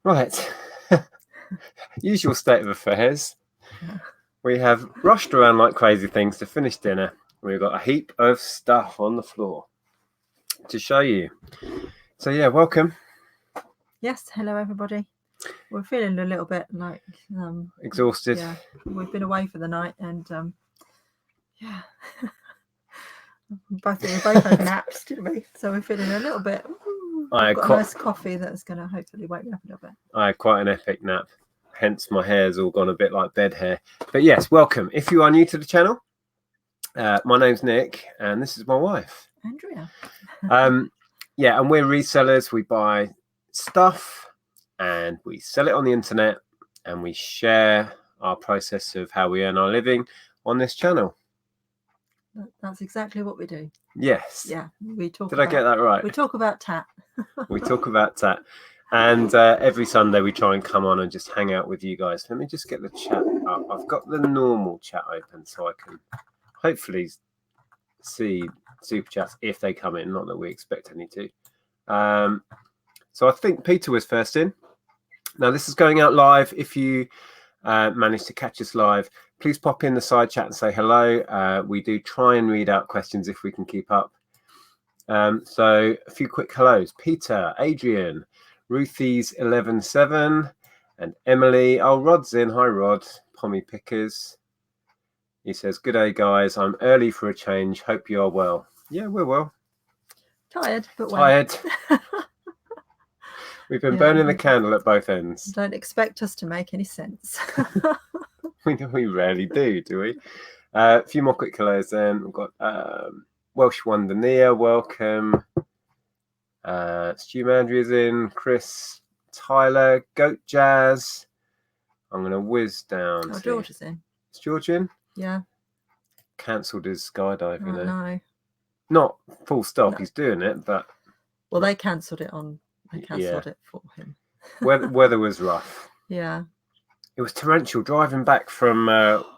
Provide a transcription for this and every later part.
Right. Usual state of affairs. Yeah. We have rushed around like crazy things to finish dinner. We've got a heap of stuff on the floor to show you. So yeah, welcome. Yes, hello everybody. We're feeling a little bit like Exhausted. Yeah, we've been away for the night, and yeah, we both had naps, didn't we? So we're feeling a little bit. I've got a nice coffee that's going to hopefully wake me up a little bit. I had quite an epic nap, hence my hair's all gone a bit like bed hair. But yes, welcome. If you are new to the channel, my name's Nick, and this is my wife, Andrea. Yeah, and we're resellers. We buy stuff and we sell it on the internet, and we share our process of how we earn our living on this channel. That's exactly what we do. Yes. Yeah, we talk. Did I get that right? We talk about tat. We talk about tat, and every Sunday we try and come on and just hang out with you guys. Let me just get the chat up. I've got the normal chat open so I can hopefully see super chats if they come in. Not that we expect any to. So I think Peter was first in. Now this is going out live. If you manage to catch us live, please pop in the side chat and say hello. We do try and read out questions if we can keep up. So a few quick hellos. Peter, Adrian, Ruthie's 11-7, and Emily. Oh, Rod's in. Hi, Rod. Pommy Pickers. He says, good day, guys. I'm early for a change. Hope you are well. Yeah, we're well. Tired, but well. Tired. We've been burning the candle at both ends. Don't expect us to make any sense. We rarely do we? A few more quick hellos then. We've got Welsh Wonder Nia, welcome. Stu Mandria's in. Chris, Tyler, Goat Jazz. I'm going to whiz down. Oh, George is in. Is George in? Yeah. Cancelled his skydiving. Oh, no. Not full stop. No. He's doing it, but. Well, they cancelled it on. They cancelled it for him. Weather was rough. Yeah. It was torrential driving back from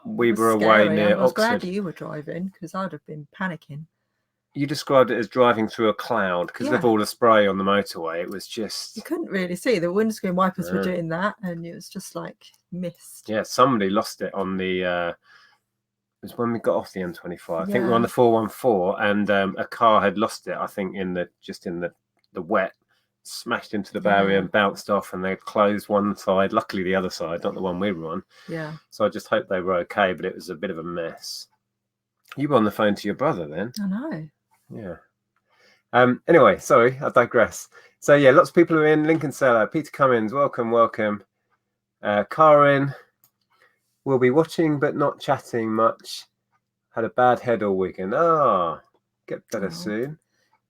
we were away near Oxford. I was glad you were driving because I'd have been panicking. You described it as driving through a cloud because of all the spray on the motorway. It was just... You couldn't really see. The windscreen wipers were doing that, and it was just like mist. Yeah, somebody lost it on the... it was when we got off the M25. I think we were on the 414, and a car had lost it, I think, in the wet. Smashed into the barrier and bounced off, and they closed one side. Luckily, the other side, not the one we were on. Yeah. So I just hope they were okay, but it was a bit of a mess. You were on the phone to your brother then. I know. Yeah. Anyway, sorry, I digress. So yeah, lots of people are in. Lincoln Seller, Peter Cummins, welcome. Karin, will be watching but not chatting much. Had a bad head all weekend. Get better soon.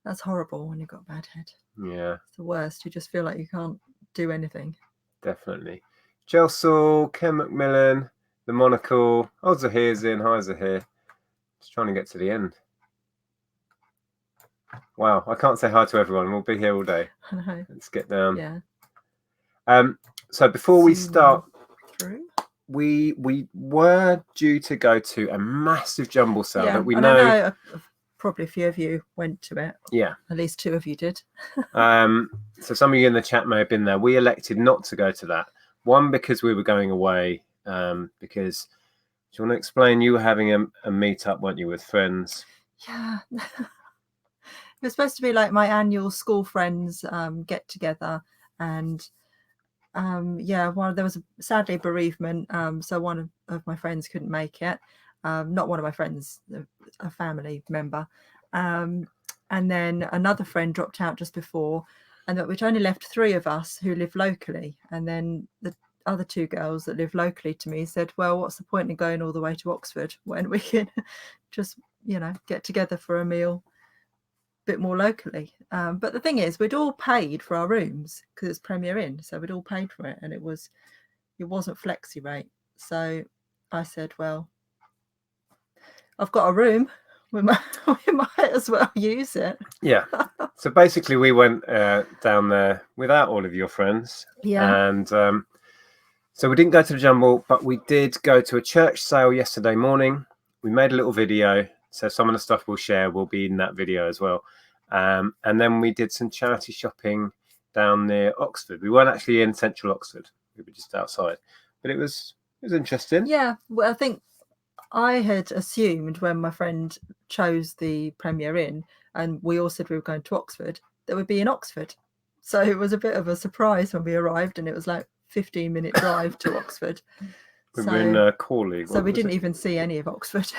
That's horrible when you've got a bad head. Yeah. It's the worst. You just feel like you can't do anything. Definitely. Chelsea, Ken McMillan, the Monocle. Oh, Zahir's in. Hi, Zahir. Just trying to get to the end. Wow, I can't say hi to everyone. We'll be here all day. I know. Let's get down. Yeah. So before we start, we were due to go to a massive jumble sale that we know. Probably a few of you went to it. Yeah. At least 2 of you did. So some of you in the chat may have been there. We elected not to go to that. One, because we were going away. Because, do you want to explain? You were having a meet-up, weren't you, with friends? Yeah. It was supposed to be like my annual school friends get-together. And, there was sadly bereavement. So one of my friends couldn't make it. Not one of my friends, a family member. And then another friend dropped out just before, and which only left 3 of us who live locally. And then the other 2 girls that live locally to me said, well, what's the point in going all the way to Oxford when we can just, get together for a meal a bit more locally. But the thing is, we'd all paid for our rooms because it's Premier Inn. So we'd all paid for it, and it wasn't flexi rate. So I said, well, I've got a room. We might as well use it. Yeah. So basically, we went down there without all of your friends. Yeah. And so we didn't go to the jumble, but we did go to a church sale yesterday morning. We made a little video. So some of the stuff we'll share will be in that video as well. And then we did some charity shopping down near Oxford. We weren't actually in central Oxford. We were just outside, but it was interesting. Yeah, well, I think I had assumed when my friend chose the Premier Inn and we all said we were going to Oxford, that we'd be in Oxford. So it was a bit of a surprise when we arrived, and it was like 15-minute drive to Oxford. We were in Cowley. So we didn't even see any of Oxford.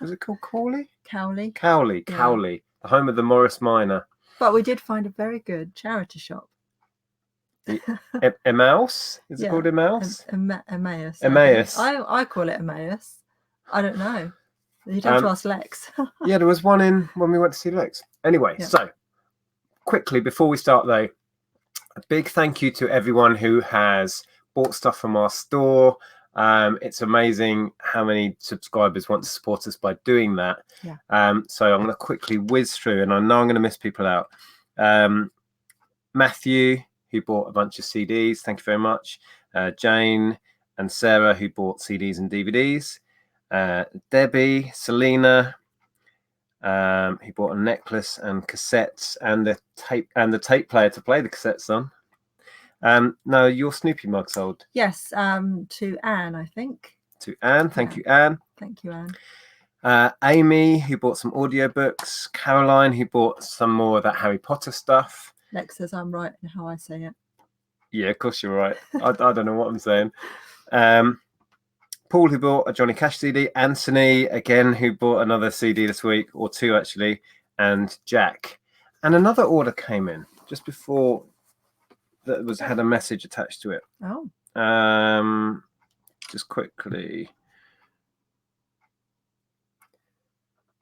Was it called Cowley? Cowley. Cowley, Yeah. Cowley, the home of the Morris Minor. But we did find a very good charity shop. Emmaus? Is it called Emmaus? Emmaus. Emmaus. I call it Emmaus. I don't know. You'd have to ask Lex. Yeah, there was one in when we went to see Lex. Anyway, so quickly before we start though, a big thank you to everyone who has bought stuff from our store. It's amazing how many subscribers want to support us by doing that. Yeah. So I'm going to quickly whiz through, and I know I'm going to miss people out. Matthew, who bought a bunch of CDs, thank you very much. Jane and Sarah, who bought CDs and DVDs. Debbie, Selena, who bought a necklace and cassettes and the tape player to play the cassettes on. No, your Snoopy mug sold. Yes, to Anne, I think. To Anne, thank you, Anne. Thank you, Anne. Amy, who bought some audiobooks. Caroline, who bought some more of that Harry Potter stuff. Lex says I'm right in how I say it. Yeah, of course you're right. I don't know what I'm saying. Paul, who bought a Johnny Cash CD. Anthony, again, who bought another CD this week, or two actually. And Jack. And another order came in just before that had a message attached to it. Oh. Just quickly.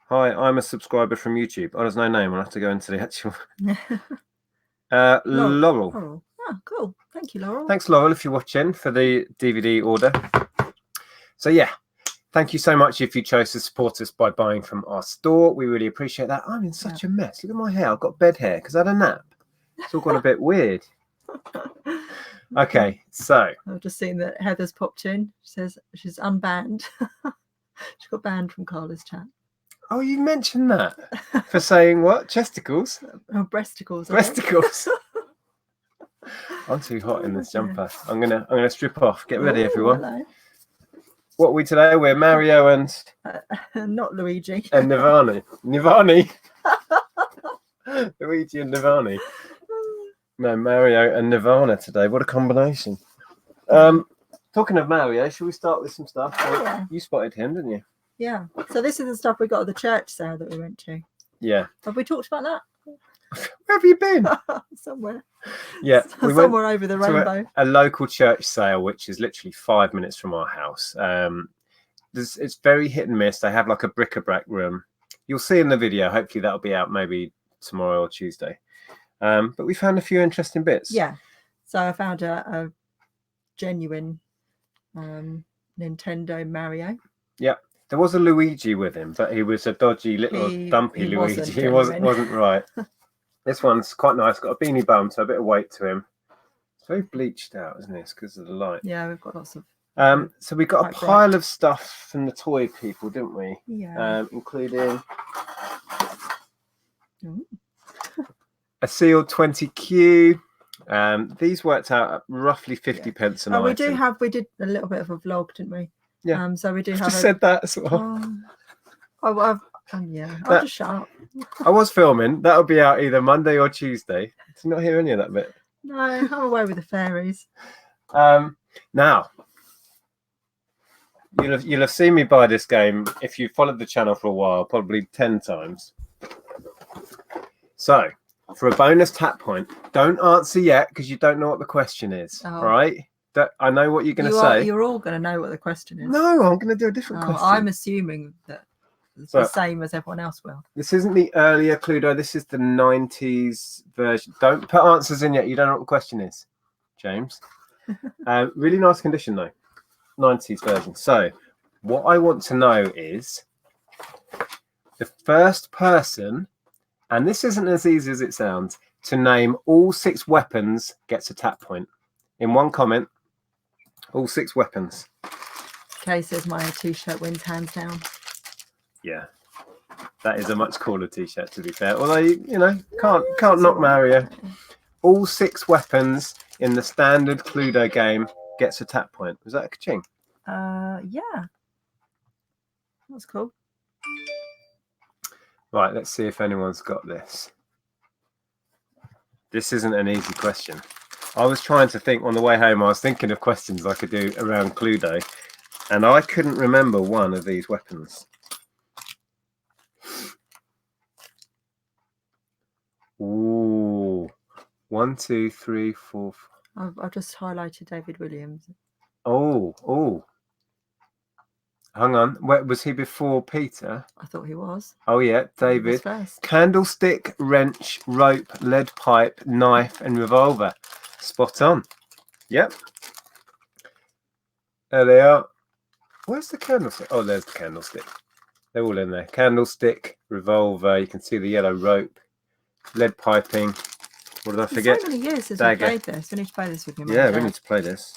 Hi, I'm a subscriber from YouTube. Oh, there's no name. I'll have to go into the actual. Laurel. Oh, cool. Thank you, Laurel. Thanks, Laurel, if you're watching for the DVD order. So yeah, thank you so much if you chose to support us by buying from our store. We really appreciate that. I'm in such a mess. Look at my hair. I've got bed hair because I had a nap. It's all gone a bit weird. Okay, so I've just seen that Heather's popped in. She says she's unbanned. She got banned from Carla's chat. Oh, you mentioned that for saying what? Chesticles? Oh, breasticles. Breasticles. I'm too hot in this jumper. I'm gonna strip off. Get ready, everyone. Hello. What are we today? We're Mario and not Luigi. And Nirvani. Luigi and Nirvani. No, Mario and Nirvana today. What a combination. Talking of Mario, should we start with some stuff? Yeah. You spotted him, didn't you? Yeah. So this is the stuff we got at the church sale that we went to. Yeah. Have we talked about that? Where have you been? Somewhere. Yeah. We somewhere over the rainbow. A local church sale, which is literally 5 minutes from our house. It's very hit and miss. They have like a bric-a-brac room. You'll see in the video. Hopefully that'll be out maybe tomorrow or Tuesday. But we found a few interesting bits. Yeah. So I found a genuine Nintendo Mario. Yeah. There was a Luigi with him, but he was a dodgy little dumpy Luigi. He wasn't right. This one's quite nice. Got a beanie bum, so a bit of weight to him. It's very bleached out, isn't it? It's because of the light. Yeah, we've got lots of. So we got a pile of stuff from the toy people, didn't we? Yeah. Including a sealed 20Q. These worked out at roughly 50 pence an item. We did a little bit of a vlog, didn't we? Yeah. So we do have. Just said that as well. I'll just shut up. I was filming. That'll be out either Monday or Tuesday. Did you not hear any of that bit? No, I'm away with the fairies. Now, you'll have seen me buy this game if you followed the channel for a while, probably 10 times. So, for a bonus tap point, don't answer yet because you don't know what the question is. All right? I know what you're going to say. You're all going to know what the question is. No, I'm going to do a different question. I'm assuming that it's the same as everyone else will. This isn't the earlier Cluedo. This is the 90s version. Don't put answers in yet. You don't know what the question is, James. Really nice condition, though. 90s version. So what I want to know is the first person, and this isn't as easy as it sounds, to name all 6 weapons gets a tap point. In one comment, all 6 weapons. Kay says my t-shirt wins hands down. Yeah, that is a much cooler t-shirt, to be fair. Although, you know, can't knock Mario. all 6 weapons in the standard Cluedo game gets a tap point. Was that a ka-ching? Yeah. That's cool. Right, let's see if anyone's got this. This isn't an easy question. I was trying to think on the way home, I was thinking of questions I could do around Cluedo, and I couldn't remember one of these weapons. Ooh. 1, 2, 3, 4. I've just highlighted David Williams. Oh. Hang on. Where was he before Peter? I thought he was. Oh yeah, David. He was first. Candlestick, wrench, rope, lead pipe, knife, and revolver. Spot on. Yep. There they are. Where's the candlestick? Oh, there's the candlestick. They're all in there. Candlestick, revolver. You can see the yellow rope, lead piping. What did I forget? So many years since Dagger. we played this. We need to play this with your mum. Yeah, and we Dad need to play this.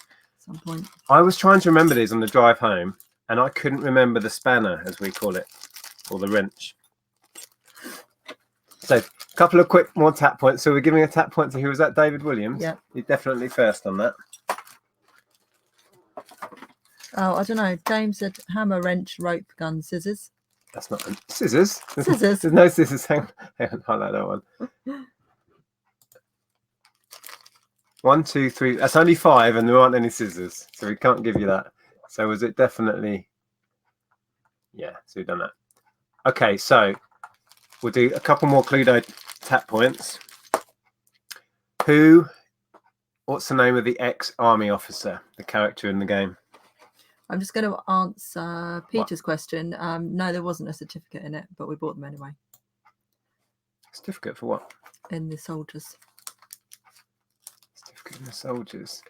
at some point. I was trying to remember these on the drive home, and I couldn't remember the spanner, as we call it, or the wrench. So, a couple of quick more tap points. So we're giving a tap point to who was that? David Williams? Yeah. He's definitely first on that. Oh, I don't know. James said hammer, wrench, rope, gun, scissors. That's not scissors. Scissors. There's no scissors. Hang on, highlight that one. 1, 2, 3. That's only 5, and there aren't any scissors, so we can't give you that. So was it definitely? Yeah. So we've done that. Okay, so we'll do a couple more Cluedo tap points. What's the name of the ex-army officer, the character in the game? I'm just going to answer Peter's question. No, there wasn't a certificate in it, but we bought them anyway. Certificate for what? In the soldiers. Certificate in the soldiers.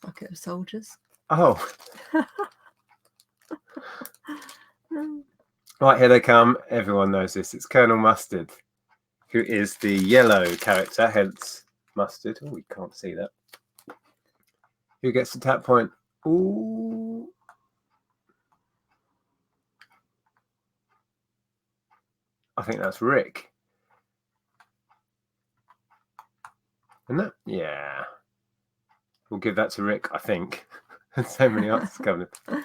Bucket of soldiers. Oh. Right, here they come. Everyone knows this. It's Colonel Mustard, who is the yellow character, hence mustard. Oh, we can't see that. Who gets the tap point? Ooh. I think that's Rick. Isn't it? Yeah. We'll give that to Rick, I think. So many answers coming in.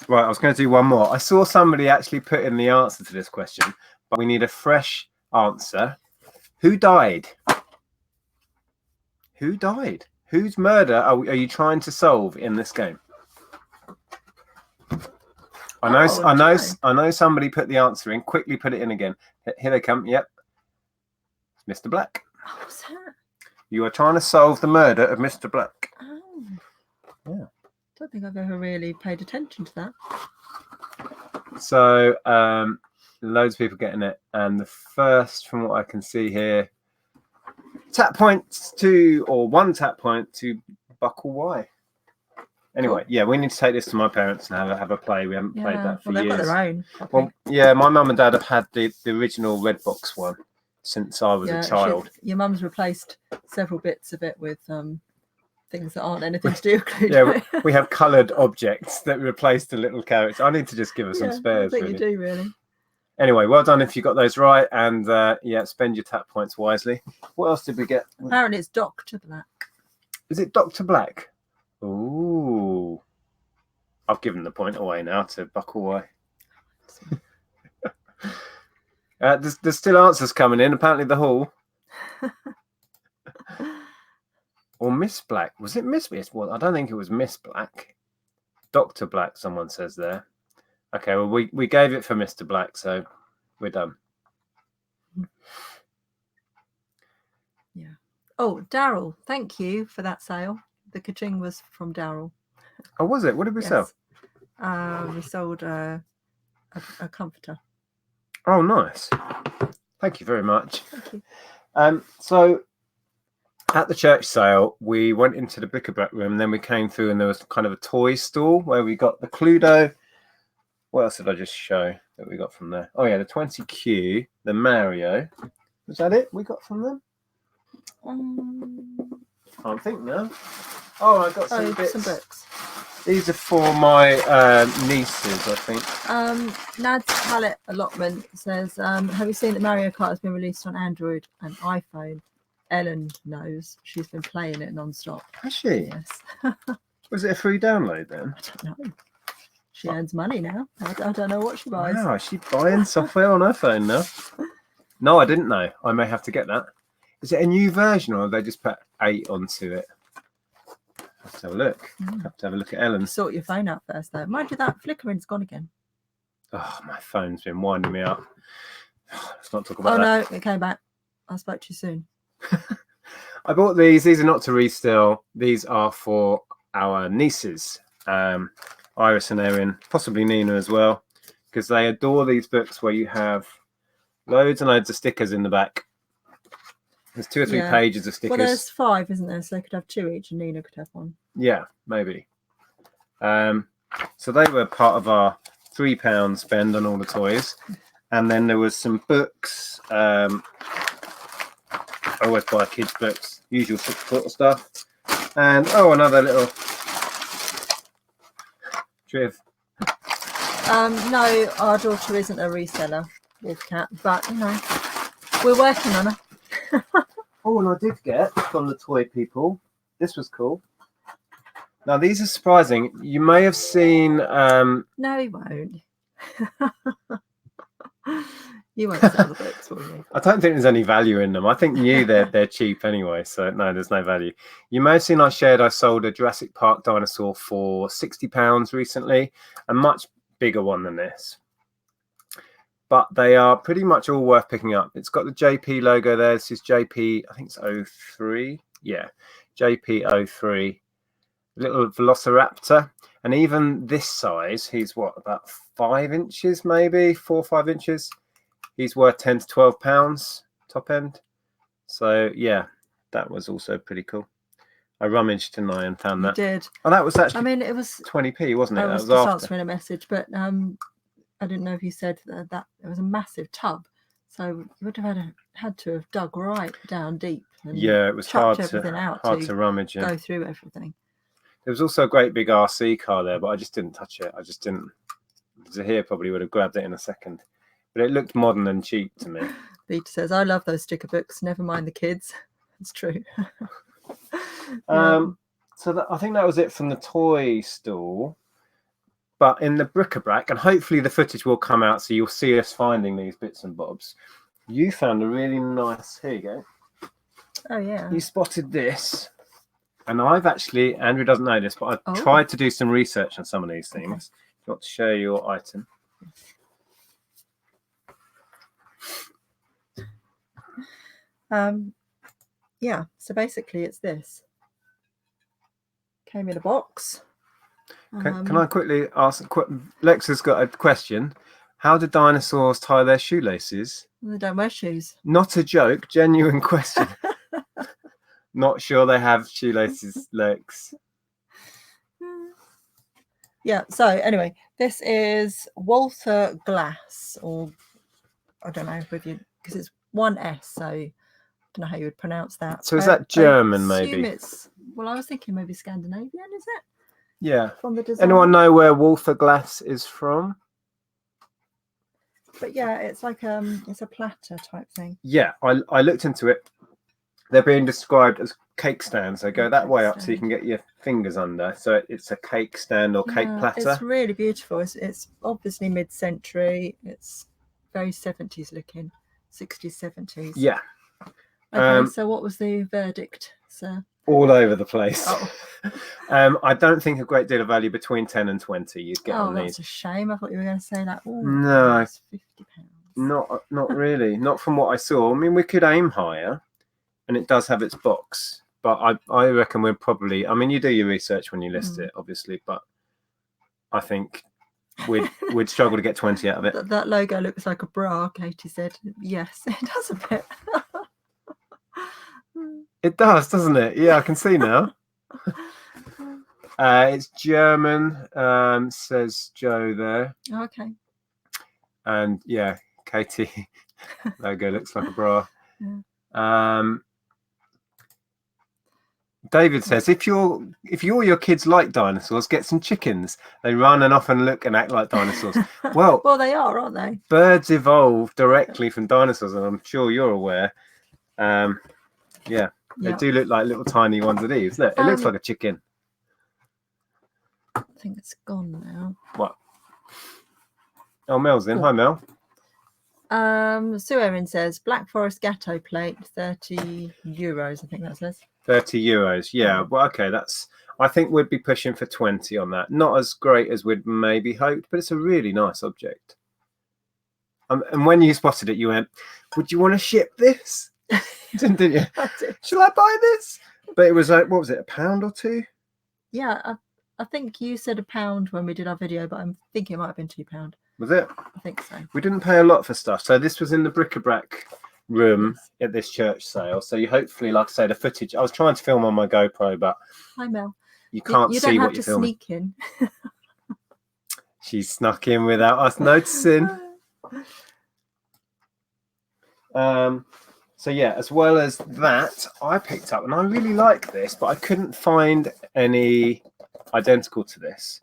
Right, I was going to do one more. I saw somebody actually put in the answer to this question, but we need a fresh answer. Who died? Who died? Whose murder are you trying to solve in this game? I know somebody put the answer in. Quickly put it in again. Here they come. Yep. It's Mr. Black. What's that? You are trying to solve the murder of Mr. Black. Oh. Yeah. I don't think I've ever really paid attention to that. So loads of people getting it. And the first, from what I can see here, tap points to, or 1 tap point to Buckle Y. Anyway, Cool. yeah, we need to take this to my parents and have a play. We haven't played that for they've years. got their own. Well, yeah, my mum and dad have had the original red box one since I was a child. Your mum's replaced several bits of it with things that aren't anything to do with Cluedo. Yeah, we have coloured objects that replace the little character. I need to just give her some spares. I think really. you do, really. Anyway, well done if you got those right, and yeah, spend your tap points wisely. What else did we get? Apparently, it's Dr. Black. Is it Dr. Black? Ooh, I've given the point away now to Buckle Y. There's still answers coming in. Apparently, the Hall. Or Miss Black. Was it Miss? Well, I don't think it was Miss Black. Dr. Black, someone says there. Okay, well, we gave it for Mr. Black, so we're done. Yeah. Oh, Daryl, thank you for that sale. The ka-ching was from Daryl. Oh, was it? What did we sell? We sold a comforter. Oh, nice. Thank you very much. Thank you. So at the church sale, we went into the Bric-a-brac room, and then we came through, and there was kind of a toy store where we got the Cluedo. What else did I just show that we got from there? Oh, yeah, the 20Q, the Mario. Was that it we got from them? Can't think now. Oh, I got some bits. Some books. These are for my nieces, I think. Nad's palette allotment says, have you seen that Mario Kart has been released on Android and iPhone? Ellen knows. She's been playing it non-stop. Has she? Yes. Was it a free download then? I don't know. She earns money now. I don't know what she buys. Wow, is she buying software on her phone now? No, I didn't know. I may have to get that. Is it a new version, or have they just put 8 onto it? Have to have a look. Have to have a look at Ellen's. Sort your phone out first, though. Mind you, that flickering's gone again. Oh, my phone's been winding me up. Let's not talk about that. Oh, no, it came back. I'll spoke to you soon. I bought these. These are not to resell. These are for our nieces, Iris and Erin, possibly Nina as well, because they adore these books where you have loads and loads of stickers in the back. There's 2 or 3 pages of stickers. Well, there's 5, isn't there? So they could have 2 each, and Nina could have 1. Yeah, maybe. So they were part of our £3 spend on all the toys, and then there was some books. I always buy kids' books, usual sort of stuff, and another little Triv. No, our daughter isn't a reseller with cat, but you know, we're working on her. Oh, and I did get from the toy people. This was cool. Now these are surprising. You may have seen. No, he won't. You won't sell the books, will you? I don't think there's any value in them. I think they're cheap anyway. So no, there's no value. You may have seen I sold a Jurassic Park dinosaur for £60 recently, a much bigger one than this. But they are pretty much all worth picking up. It's got the JP logo there. This is JP, I think it's 03. Yeah, JP 03. Little Velociraptor. And even this size, he's what, about 5 inches, maybe 4 or 5 inches. He's worth £10 to £12 top end. So yeah, that was also pretty cool. I rummaged tonight and found that. You did. Oh, that was actually. I mean, it was 20p, wasn't it? I was just answering a message, but I didn't know if you said that it was a massive tub, so you would have had to have dug right down deep. And yeah, it was hard to rummage. Go through everything. There was also a great big RC car there, but I just didn't touch it. I just didn't. Zahir probably would have grabbed it in a second, but it looked modern and cheap to me. Peter says, "I love those sticker books. Never mind the kids." It's true. So I think that was it from the toy store. But in the bric-a-brac, and hopefully the footage will come out, so you'll see us finding these bits and bobs. You found a really nice. Here you go. Oh yeah. You spotted this, and I've actually, Andrew doesn't know this, but I've tried to do some research on some of these things. Okay. You want to share your item? Yeah. So basically, it's this. Came in a box. Can I quickly ask? Lex has got a question. How do dinosaurs tie their shoelaces? They don't wear shoes. Not a joke, genuine question. Not sure they have shoelaces, Lex. Yeah, so anyway, this is Walther Glass, or I don't know with you, because it's 1 S, so I don't know how you would pronounce that. So is that German, maybe? Well, I was thinking maybe Scandinavian, is it? Yeah. From the design. Anyone know where Walther Glass is from? But yeah, it's like it's a platter type thing. Yeah, I looked into it. They're being described as cake stands. They go that way up so you can get your fingers under. So it's a cake stand or cake platter. It's really beautiful. It's obviously mid-century. It's very 70s looking, 60s, 70s. Yeah. Okay, so what was the verdict, sir? All over the place. Oh. I don't think a great deal of value between 10 and 20 you'd get on these. Oh, that's a shame. I thought you were going to say that. Ooh, no, that's £50. Not really. Not from what I saw. I mean, we could aim higher, and it does have its box. But I reckon we're probably. I mean, you do your research when you list it, obviously. But I think we'd struggle to get 20 out of it. That logo looks like a bra, Katie said. Yes, it does a bit. It does, doesn't it? Yeah, I can see now. It's German, says Joe there. Okay. And yeah, Katie logo looks like a bra. Yeah. David says, if you or your kids like dinosaurs, get some chickens. They run and often look and act like dinosaurs. Well, they are, aren't they? Birds evolved directly from dinosaurs, and I'm sure you're aware. Yeah, they Yeah. do look like little tiny ones of these. Look, it looks like a chicken. I think it's gone now. What? Oh, Mel's in. Hi, Mel. Sue Erin says Black Forest Gatto plate, €30. I think that says. €30. Yeah. Well, okay. I think we'd be pushing for 20 on that. Not as great as we'd maybe hoped, but it's a really nice object. And when you spotted it, you went, "Would you want to ship this?" Didn't you? I did. Shall I buy this? But it was like, what was it, £1 or £2? Yeah, I think you said £1 when we did our video, but I'm thinking it might have been £2. Was it? I think so. We didn't pay a lot for stuff. So this was in the Bric-a-brac room at this church sale. So you hopefully, like I say, the footage. I was trying to film on my GoPro, but Hi, Mel. you can't You see don't have what to you're filming. sneak in. She snuck in without us noticing. So yeah, as well as that, I picked up, and I really like this, but I couldn't find any identical to this.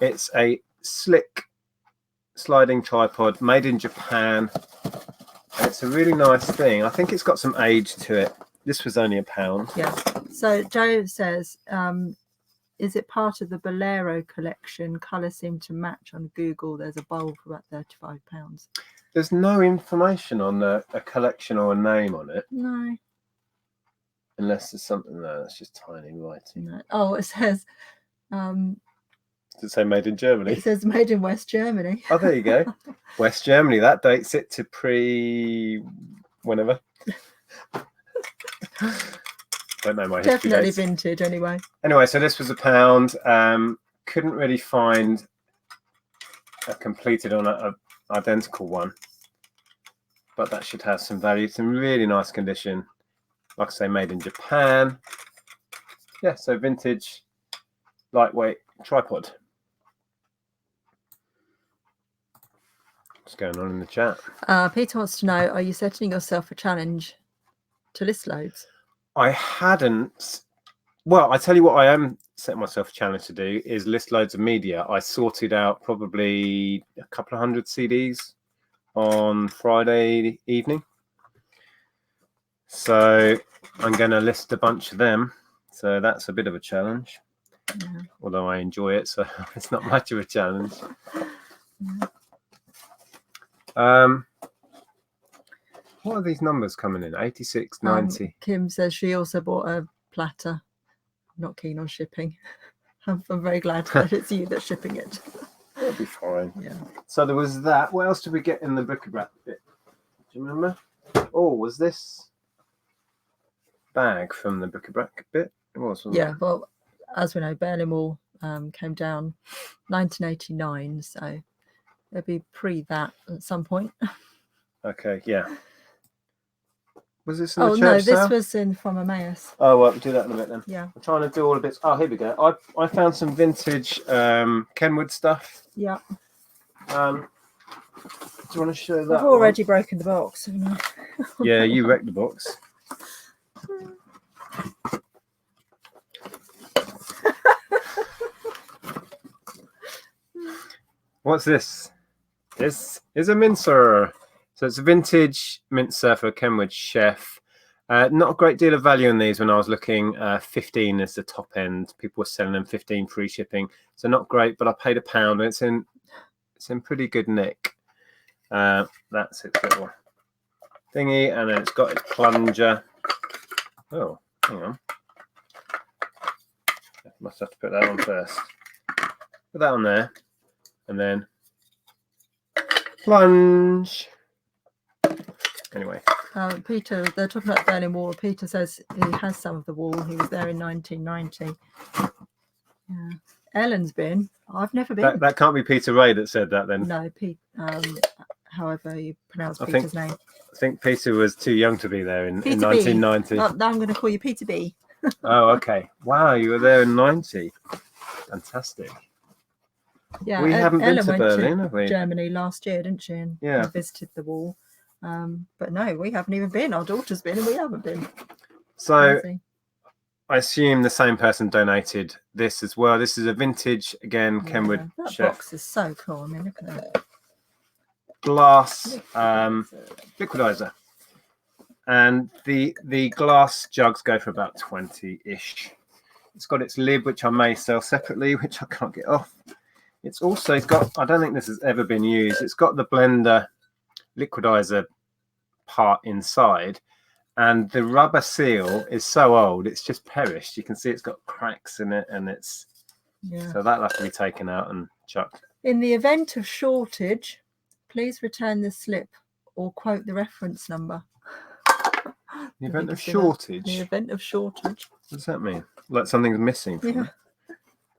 It's a slick sliding tripod made in Japan. And it's a really nice thing. I think it's got some age to it. This was only £1. Yeah. So Joe says, is it part of the Bolero collection? Colours seem to match on Google. There's a bowl for about £35. There's no information on a collection or a name on it. No. Unless there's something there that's just tiny writing. No. Oh, it says... Does it say made in Germany? It says made in West Germany. Oh, there you go. West Germany. That dates it to whenever. Don't know my history Definitely dates. vintage anyway. Anyway, so this was £1. Couldn't really find a completed on a identical one, but that should have some value. It's in really nice condition. Like I say, made in Japan. Yeah, so vintage, lightweight tripod. What's going on in the chat? Peter wants to know, are you setting yourself a challenge to list loads? I hadn't. Well, I tell you what I am setting myself a challenge to do is list loads of media. I sorted out probably a couple of hundred CDs on Friday evening. So I'm going to list a bunch of them. So that's a bit of a challenge. Yeah. Although I enjoy it, so it's not much of a challenge. What are these numbers coming in? 86, 90. Kim says she also bought a platter. Not keen on shipping. I'm very glad that it's you that's shipping it. It'll be fine. Yeah. So there was that. What else did we get in the bric-a-brac bit? Do you remember? Oh, was this bag from the bric-a-brac bit? It was, wasn't Yeah, it? well, as we know, Berlin Wall came down 1989, so it'll be pre that at some point. Okay, yeah. Was this in the Oh church no, sale? this was in from Emmaus. Oh, well, we'll do that in a bit then. Yeah. I'm trying to do all the bits. Oh, here we go. I found some vintage Kenwood stuff. Yeah. Do you want to show that? I've already broken the box, haven't I? Yeah, you wrecked the box. What's this? This is a mincer. So it's a vintage mincer for a Kenwood chef. Not a great deal of value in these when I was looking. 15 is the top end. People were selling them 15 free shipping. So not great, but I paid £1 and it's in pretty good nick. That's its little thingy, and then it's got its plunger. Oh, hang on. Must have to put that on first. Put that on there, and then plunge. Anyway. Peter, they're talking about Berlin Wall. Peter says he has some of the wall. He was there in 1990. Yeah. Ellen's been. I've never been. That can't be Peter Ray that said that then. No, Pete. However you pronounce Peter's name. I think Peter was too young to be there in 1990. 1990. Now I'm going to call you Peter B. Oh, okay. Wow, you were there in 90. Fantastic. Yeah, we haven't been Ellen to went Berlin, to have we? Germany last year, didn't she? And yeah, visited the wall. But no, we haven't even been. Our daughter's been, and we haven't been. So I assume the same person donated this as well. This is a vintage, again, Kenwood that chef. Box is so cool. I mean, look at that. Glass liquidizer. And the glass jugs go for about 20-ish. It's got its lid, which I may sell separately, which I can't get off. It's also got, I don't think this has ever been used, it's got the blender liquidizer part inside, and the rubber seal is so old it's just perished. You can see it's got cracks in it, and it's so that'll have to be taken out and chucked. In the event of shortage, please return the slip or quote the reference number. The event of shortage? The event of shortage. What does that mean? Like something's missing from Yeah. it?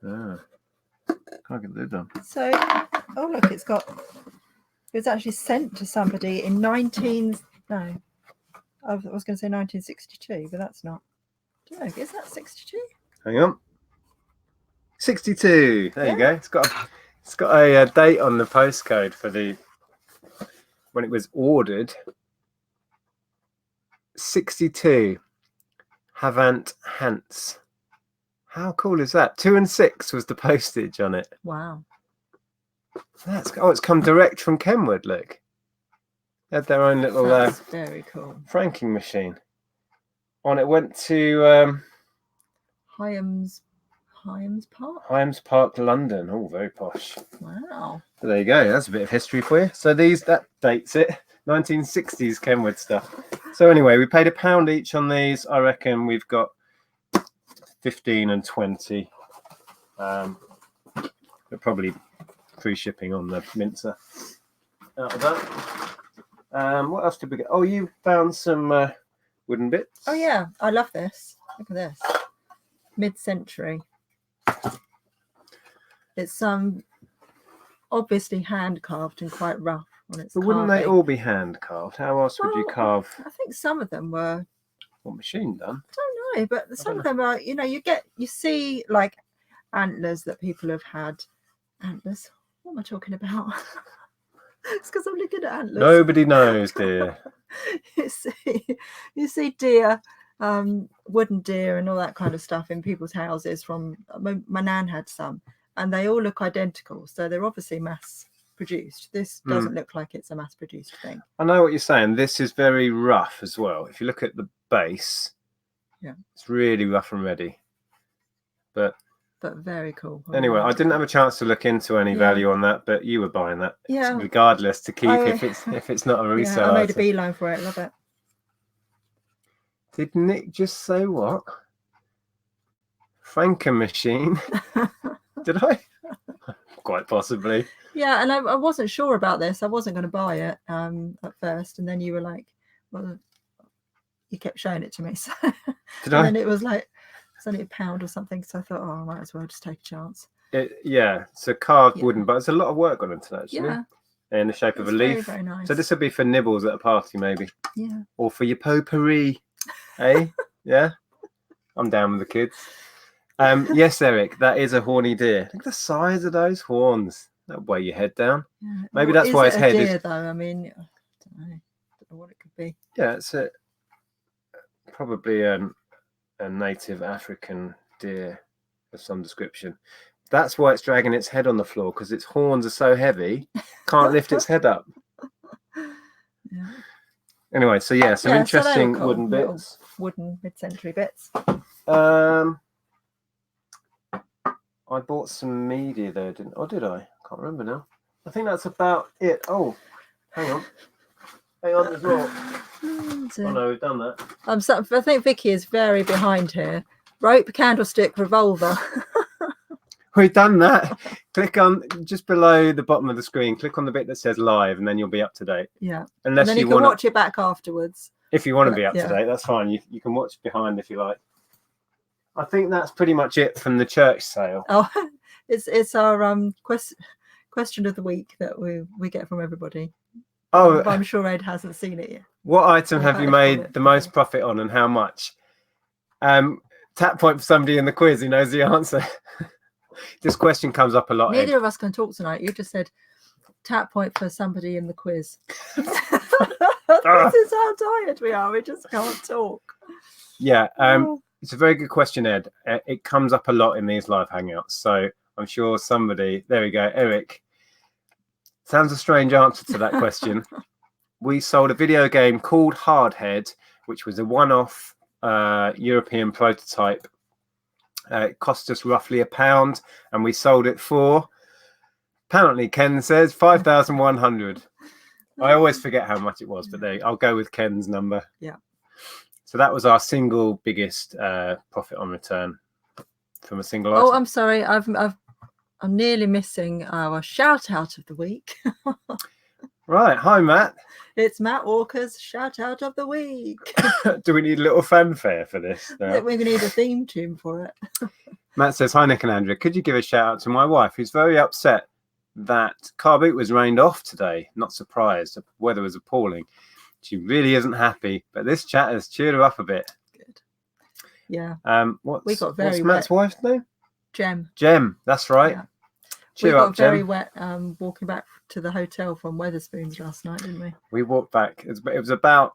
Ah. Can't get the lid on. So, oh look, it was actually sent to somebody in I was going to say 1962, but that's not. I don't know, is that 62? Hang on. 62. There you go. It's got a date on the postcode for when it was ordered. 62. Havant Hants. How cool is that? 2 and 6 was the postage on it. Wow. It's come direct from Kenwood. Look, they had their own little very cool franking machine. On it went to Hyams Park, London. Oh, very posh. Wow. So there you go. That's a bit of history for you. So that dates it. 1960s Kenwood stuff. So anyway, we paid £1 each on these. I reckon we've got 15 and 20. But probably free shipping on the mincer out of that. What else did we get? Oh, you found some wooden bits. Oh yeah, I love this. Look at this. Mid-century. It's obviously hand carved and quite rough on its. But wouldn't they all be hand carved? How else would you carve? I think some of them were. What, machine done? I don't know, but some of them are. You see like antlers that people have had. Antlers. What am I talking about? It's because I'm looking at antlers. Nobody knows, dear. you see deer, wooden deer and all that kind of stuff in people's houses. From my nan had some, and they all look identical, so they're obviously mass produced. This doesn't look like it's a mass produced thing. I know what you're saying. This is very rough as well. If you look at the base, it's really rough and ready, but very cool. Anyway, I didn't have a chance to look into any value on that, but you were buying that regardless to keep if it's not a reseller. I made a beeline for it. Love it. Did Nick just say what? Franken machine? Did I? Quite possibly. Yeah, and I wasn't sure about this. I wasn't going to buy it at first, and then you were like, well, you kept showing it to me. So Did I? And it was like, it's only £1 or something, so I thought, I might as well just take a chance. It's a carved wooden, but there's a lot of work on it actually. Yeah. In the shape of a leaf. Very, very nice. So this would be for nibbles at a party, maybe. Yeah. Or for your potpourri, eh? Yeah. I'm down with the kids. Yes, Eric, that is a horny deer. Look at the size of those horns. That'll weigh your head down. Yeah. Maybe that's why its head is. Though I mean, I don't know what it could be. Yeah, it's probably a native African deer of some description. That's why it's dragging its head on the floor, because its horns are so heavy, can't lift its head up. Yeah. Anyway, so some interesting wooden bits. Wooden mid-century bits. I bought some media there, did I? Can't remember now. I think that's about it. Oh, hang on as well. Oh no, we've done that. I think Vicky is very behind here. Rope, candlestick, revolver. We've done that. Click on just below the bottom of the screen. Click on the bit that says live, and then you'll be up to date. Yeah. Unless and then you can watch it back afterwards. If you want to be up to date, that's fine. You can watch behind if you like. I think that's pretty much it from the church sale. Oh, it's our question of the week that we get from everybody. Oh, I'm sure Ed hasn't seen it yet. What item have you made the most profit on, and how much? Tap point for somebody in the quiz who knows the answer. This question comes up a lot. Neither of us can talk tonight. You just said tap point for somebody in the quiz. This is how tired we are. We just can't talk. Yeah. It's a very good question, Ed. It comes up a lot in these live hangouts. So I'm sure somebody, there we go, Eric. Sounds a strange answer to that question. We sold a video game called Hardhead, which was a one-off European prototype. It cost us roughly £1, and we sold it for, apparently Ken says, 5,100. I always forget how much it was, but I'll go with Ken's number. Yeah. So that was our single biggest profit on return from a single item. Oh, I'm sorry. I'm nearly missing our shout out of the week. Right. Hi, Matt. It's Matt Walker's shout out of the week. Do we need a little fanfare for this? I think we're going to need a theme tune for it. Matt says, hi, Nick and Andrea. Could you give a shout out to my wife, who's very upset that car boot was rained off today? Not surprised. The weather was appalling. She really isn't happy, but this chat has cheered her up a bit. Good. Yeah. What's got very Matt's wife's name? Jem. Jem, that's right. Yeah. Cheer we got up, very Jem. wet walking back to the hotel from Wetherspoons last night, didn't we? We walked back. It was about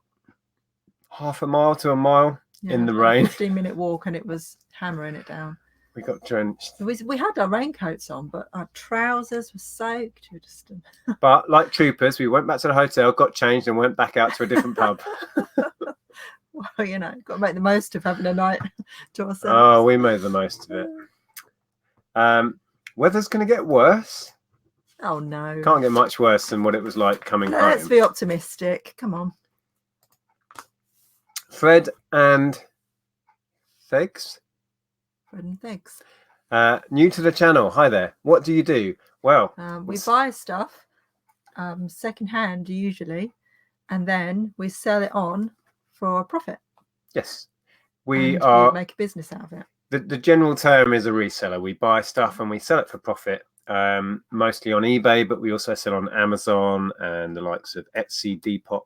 half a mile to a mile in the rain. 15-minute walk, and it was hammering it down. We got drenched. We had our raincoats on, but our trousers were soaked. But like troopers, we went back to the hotel, got changed, and went back out to a different pub. Well, you know, got to make the most of having a night to ourselves. Oh, we made the most of it. Weather's going to get worse. Oh, no. Can't get much worse than what it was like coming home. Let's be optimistic. Come on. Fred and Figs. Fred and Figs. New to the channel. Hi there. What do you do? Well, we buy stuff secondhand usually, and then we sell it on for a profit. Yes. We make a business out of it. The general term is a reseller. We buy stuff and we sell it for profit, mostly on eBay, but we also sell on Amazon and the likes of Etsy, Depop,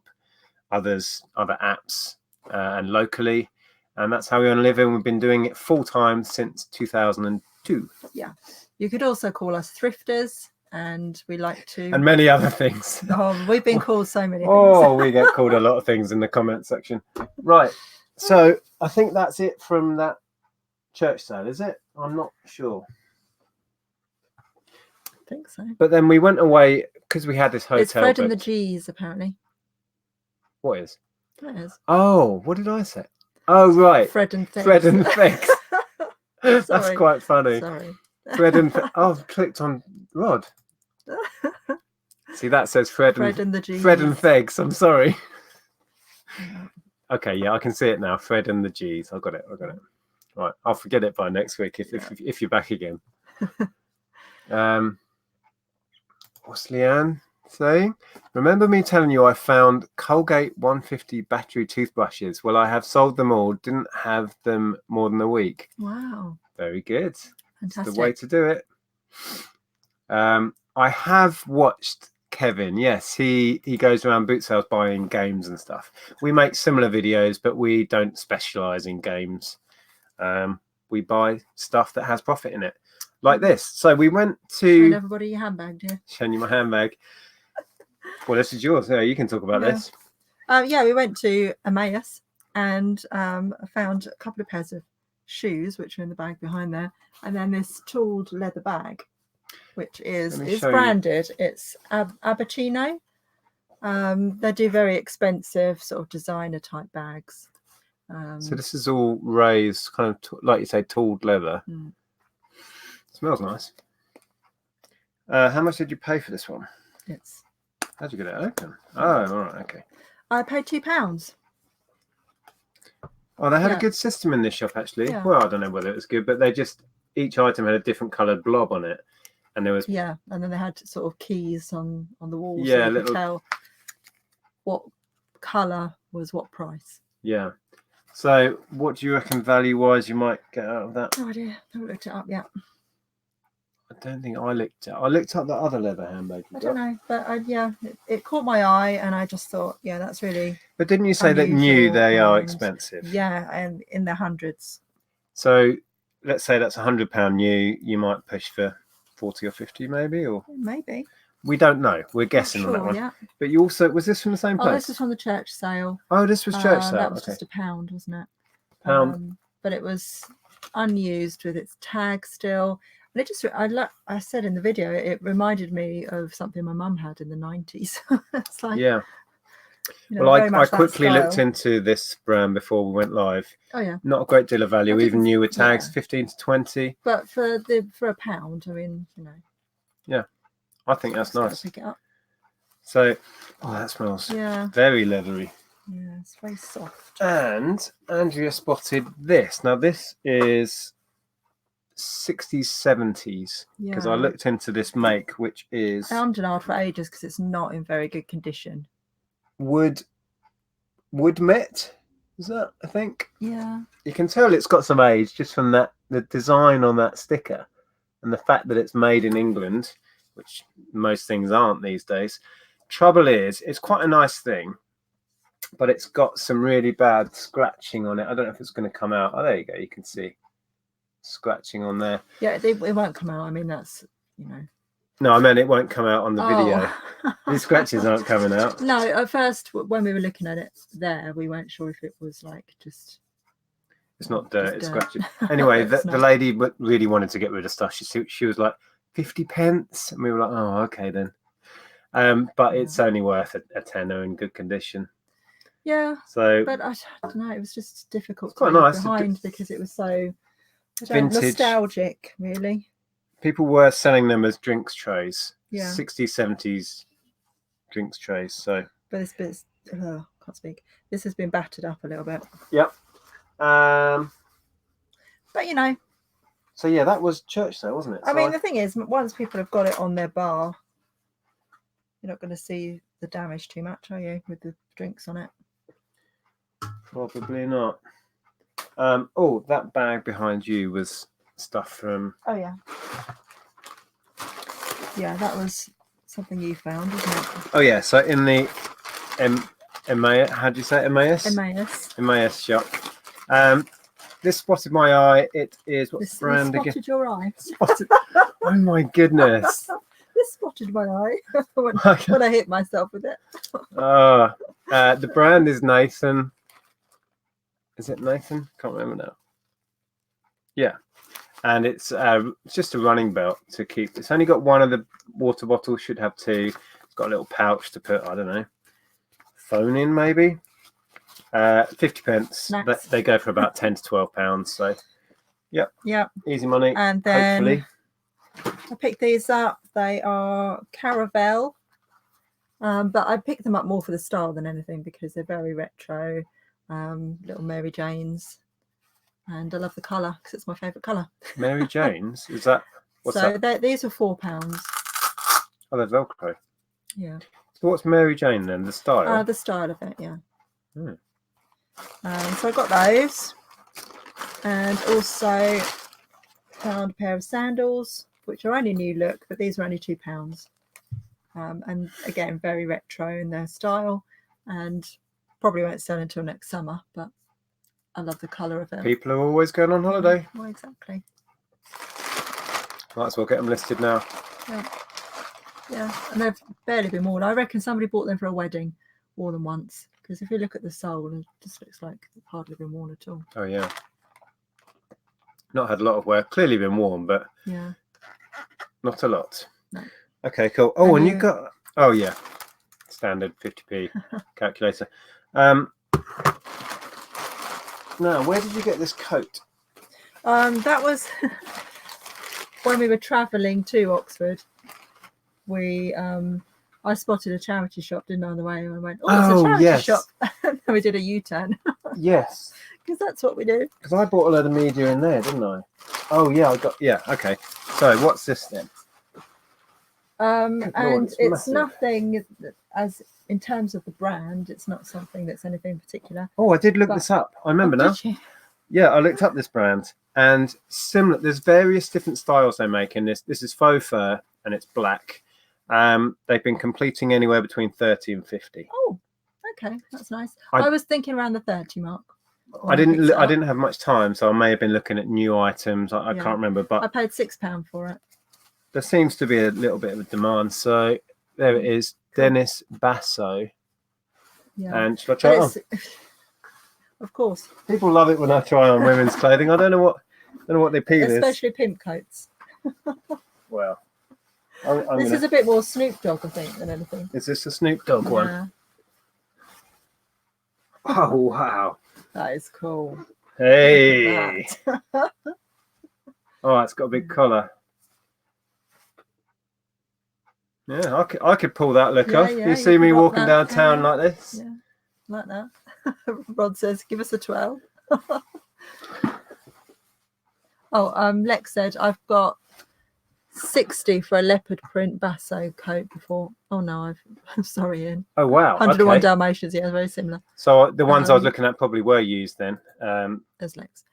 other apps, and locally. And that's how we earn a living. We've been doing it full time since 2002. Yeah. You could also call us thrifters, and we like to... And many other things. Oh, we've been called so many things. Oh, we get called a lot of things in the comment section. Right. So I think that's it from that church sale, is it? I'm not sure. I think so. But then we went away because we had this hotel. It's Fred and the G's, apparently. What is? That is. Oh, what did I say? Oh, right. Fred and Figs. Fred and Figs. That's quite funny. Sorry. Fred and Oh, I've clicked on Rod. See, that says Fred and the G's. Fred and Figs. I'm sorry. Okay, yeah, I can see it now. Fred and the G's. I got it. Right, I'll forget it by next week if you're back again. What's Leanne saying? Remember me telling you I found Colgate 150 battery toothbrushes? Well, I have sold them all. Didn't have them more than a week. Wow. Very good. Fantastic. That's the way to do it. I have watched Kevin. Yes, he goes around boot sales buying games and stuff. We make similar videos, but we don't specialize in games. We buy stuff that has profit in it, like this. So we went to... Showing everybody your handbag, dear. Showing you my handbag. Well, this is yours. Yeah, you can talk about this. Yeah, we went to Emmaus and found a couple of pairs of shoes, which are in the bag behind there, and then this tooled leather bag, which is branded. It's Abacino. They do very expensive sort of designer type bags. So this is all raised, kind of like you say, tooled leather. Smells nice. How much did you pay for this one? How'd you get it open? Oh, all right, okay. I paid £2. Oh, they had a good system in this shop, actually. Yeah. Well, I don't know whether it was good, but each item had a different coloured blob on it, and there was and then they had sort of keys on the walls, yeah, so you could tell what colour was what price. Yeah. So, what do you reckon value-wise you might get out of that? Oh dear, I haven't looked it up yet. I don't think I looked it. I looked up the other leather handbag. I don't know, but it caught my eye, and I just thought, yeah, that's really. But didn't you say that new they are expensive? Yeah, and in the hundreds. So let's say that's £100 new. You might push for 40 or 50, maybe, or maybe. We don't know. We're guessing on that one. Yeah. But you also was this from the same place? Oh, this was from the church sale. Oh, this was church sale. That was just £1, wasn't it? £1. But it was unused with its tag still. And it just, I said in the video, it reminded me of something my mum had in the 90s. It's like, yeah. You know, Well, very I much that quickly looked style. into this brand before we went live. Oh yeah, Not a great deal of value, I even didn't- newer tags, yeah. 15 to 20. but for £1, I mean, you know. Yeah, I think that's Just gotta nice. pick it up. So, oh, that smells Yeah, very leathery. yeah, it's very soft. And Andrea spotted this. Now, this is 60s, 70s, because I Yeah. looked into this make, which is I'm denied for ages because it's not in very good condition. wood met. Is that, I think? Yeah. You can tell it's got some age just from that, the design on that sticker and the fact that it's made in England, which most things aren't these days. Trouble is, it's quite a nice thing, but it's got some really bad scratching on it. I don't know if it's going to come out. Oh, there you go. You can see scratching on there. Yeah, it won't come out. I mean, that's, you know. No, I meant it won't come out on the video. Oh. These scratches aren't coming out. No, at first when we were looking at it there, we weren't sure if it was like just. It's not dirt, it's dirt. scratching. Anyway, It's the not. lady really wanted to get rid of stuff. She was like, 50 pence. And we were like, oh, okay then. But it's only worth a tenner in good condition. Yeah. So, but I don't know. It was just difficult quite to leave nice. behind because it was so Vintage. nostalgic, really. People were selling them as drinks trays. Yeah. 60s, 70s drinks trays. So, but this bit's can't speak. This has been battered up a little bit. Yep. But you know. So yeah, that was church sale, wasn't it? I mean, the thing is, once people have got it on their bar, you're not going to see the damage too much, are you, with the drinks on it? Probably not. Oh, that bag behind you was stuff from. Oh yeah. Yeah, that was something you found, wasn't it? Oh yeah, so in the Emmaus, how do you say it? Emmaus shop. This spotted my eye. It is what's the brand again? Spotted your eye. Spotted. Oh my goodness. This spotted my eye when I hit myself with it. The brand is Nathan. Is it Nathan? Can't remember now. Yeah, and it's just a running belt to keep. It's only got one of the water bottles. Should have two. It's got a little pouch to put, I don't know, phone in maybe. 50 pence. Nice. They go for about 10 to 12 pounds. So, yep, easy money. And then hopefully. I picked these up. They are Caravelle, but I picked them up more for the style than anything because they're very retro. Little Mary Janes, and I love the colour because it's my favourite colour. Mary Janes, is that? What's that? These are £4. Oh, they're Velcro. Yeah. So what's Mary Jane then? The style? The style of it, yeah. Hmm. So I got those, and also found a pair of sandals, which are only new look, but these are only £2. And again, very retro in their style, and probably won't sell until next summer, but I love the colour of them. People are always going on holiday. Well, exactly. Might as well get them listed now. Yeah, and they've barely been worn. I reckon somebody bought them for a wedding, wore them once, because if you look at the sole, it just looks like they've hardly been worn at all. Oh yeah. Not had a lot of wear. Clearly been worn, but yeah, not a lot. No. Okay, cool. Oh, and you got. Oh yeah, standard 50p calculator. Now, where did you get this coat? That was when we were travelling to Oxford. I spotted a charity shop, didn't I, on the way, and I went, "Oh, it's a charity shop." And then we did a U-turn. Yes, because that's what we do. Because I bought a load of media in there, didn't I? Oh yeah, okay. So what's this then? And it's massive. nothing as in terms of the brand. It's not something that's anything particular. Oh, I did look this up. I remember now. Did you? Yeah, I looked up this brand, and similar. There's various different styles they make in this. This is faux fur, and it's black. They've been completing anywhere between 30 and 50. Oh, okay, that's nice. I was thinking around the 30 mark. I didn't have much time, so I may have been looking at new items. I can't remember, but I paid £6 for it. There seems to be a little bit of a demand. So there it is, Dennis Basso. Yeah. And should I try it on? Of course. People love it when I try on women's clothing. I don't know what the appeal is. Especially pimp coats. Well, this is a bit more Snoop Dogg, I think, than anything. Is this a Snoop Dogg one? Yeah. Oh, wow. That is cool. Hey. Look at that. Oh, it's got a big collar. Yeah, I could pull that look off. Yeah, You see can me rock walking that. downtown like this? Yeah, like that. Rod says, give us a 12. Oh, Lex said, I've got 60 for a leopard print basso coat before. Oh no, I'm sorry, Ian. Oh, wow. 101 Okay. Dalmatians, yeah, very similar. So the ones I was looking at probably were used then. There's Lex.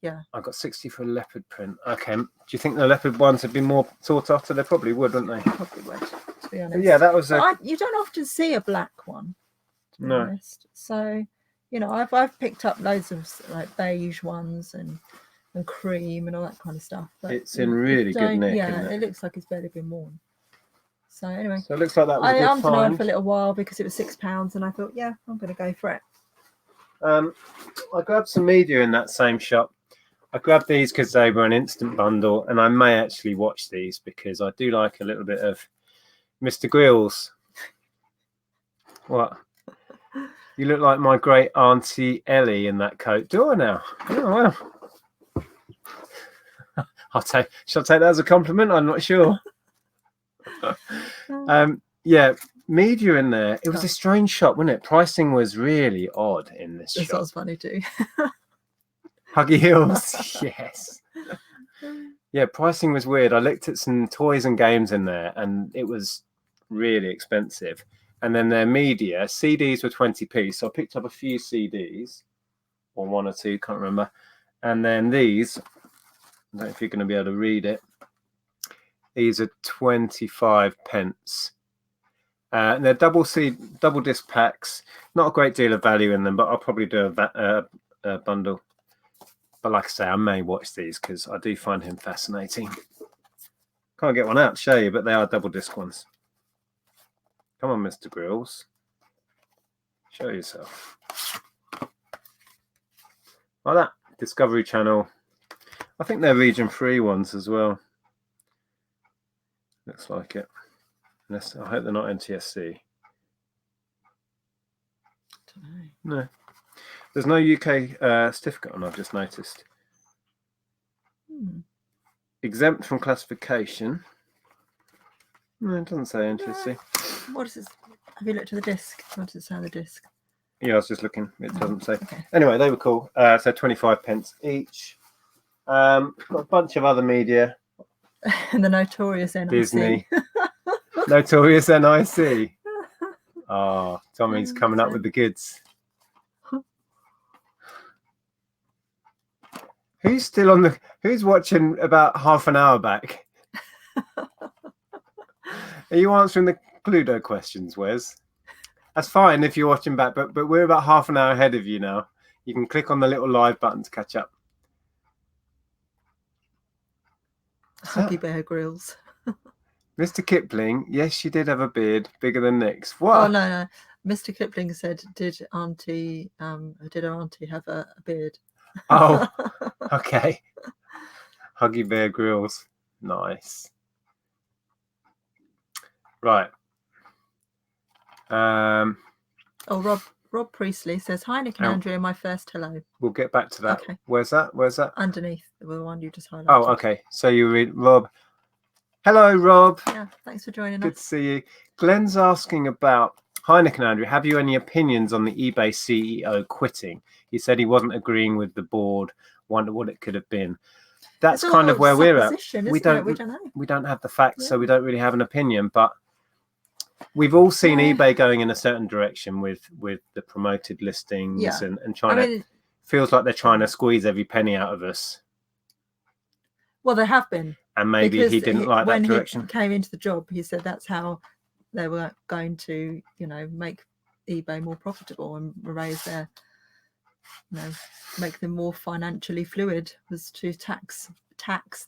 Yeah. I got 60 for a leopard print. Okay. Do you think the leopard ones would be more sought after? They probably would, wouldn't they? Probably would, to be honest. But yeah, that was you don't often see a black one, to be no. honest. So, you know, I've picked up loads of like beige ones and cream and all that kind of stuff. But It's in really good nick. Yeah, Isn't it? it looks like it's barely been worn. So anyway, So it looks like that was a good I ummed find. for a little while because it was £6, and I thought, yeah, I'm going to go for it. I grabbed some media in that same shop. I grabbed these because they were an instant bundle, and I may actually watch these because I do like a little bit of Mr. Grills. What? You look like my great auntie Ellie in that coat. Do I now? Oh, well. Shall I take that as a compliment? I'm not sure. Yeah, media in there. It was a strange shop, wasn't it? Pricing was really odd in this shop. That was funny too. Huggy Heels, yes. Yeah, pricing was weird. I looked at some toys and games in there, and it was really expensive. And then their media, CDs were 20p, so I picked up a few CDs, or one or two, can't remember. And then these, I don't know if you're going to be able to read it. These are 25 pence. And they're double disc packs. Not a great deal of value in them, but I'll probably do a bundle. But like I say, I may watch these because I do find him fascinating. Can't get one out to show you, but they are double disc ones. Come on, Mr. Grills. Show yourself. Like that. Discovery Channel. I think they're region 3 ones as well. Looks like it. I hope they're not NTSC. No. There's no UK certificate on, I've just noticed. Exempt from classification. No, it doesn't say NTSC. What is this? Have you looked at the disc? What does it say on the disc? Yeah, I was just looking. It doesn't say. Okay. Anyway, they were cool. So 25 pence each. Got a bunch of other media. And the notorious NIC. Disney. Notorious NIC. Oh, Tommy's coming up with the goods. Who's still on the? Who's watching about half an hour back? Are you answering the Cluedo questions, Wes? That's fine if you're watching back, but we're about half an hour ahead of you now. You can click on the little live button to catch up. Huggy Bear Grylls. Mr. Kipling, yes, she did have a beard bigger than Nick's. What? Oh no. Mr. Kipling said, did her auntie have a beard? Oh, okay. Huggy Bear Grylls. Nice. Right. Oh, Rob Priestley says, hi, Nick and Andrea, my first hello. We'll get back to that. Okay. Where's that? Underneath the one you just highlighted. Oh, okay. So you read Rob. Hello, Rob. Yeah, thanks for joining us. Good to see you. Glenn's asking about, hi, Nick and Andrea, have you any opinions on the eBay CEO quitting? He said he wasn't agreeing with the board, wonder what it could have been. That's kind of where we're at. We don't know. We don't have the facts, so we don't really have an opinion, but we've all seen eBay going in a certain direction with the promoted listings and trying to, feels like they're trying to squeeze every penny out of us. Well, they have been. And maybe he didn't like that direction. When he came into the job, he said that's how they were going to, make eBay more profitable and raise their, make them more financially fluid, was to tax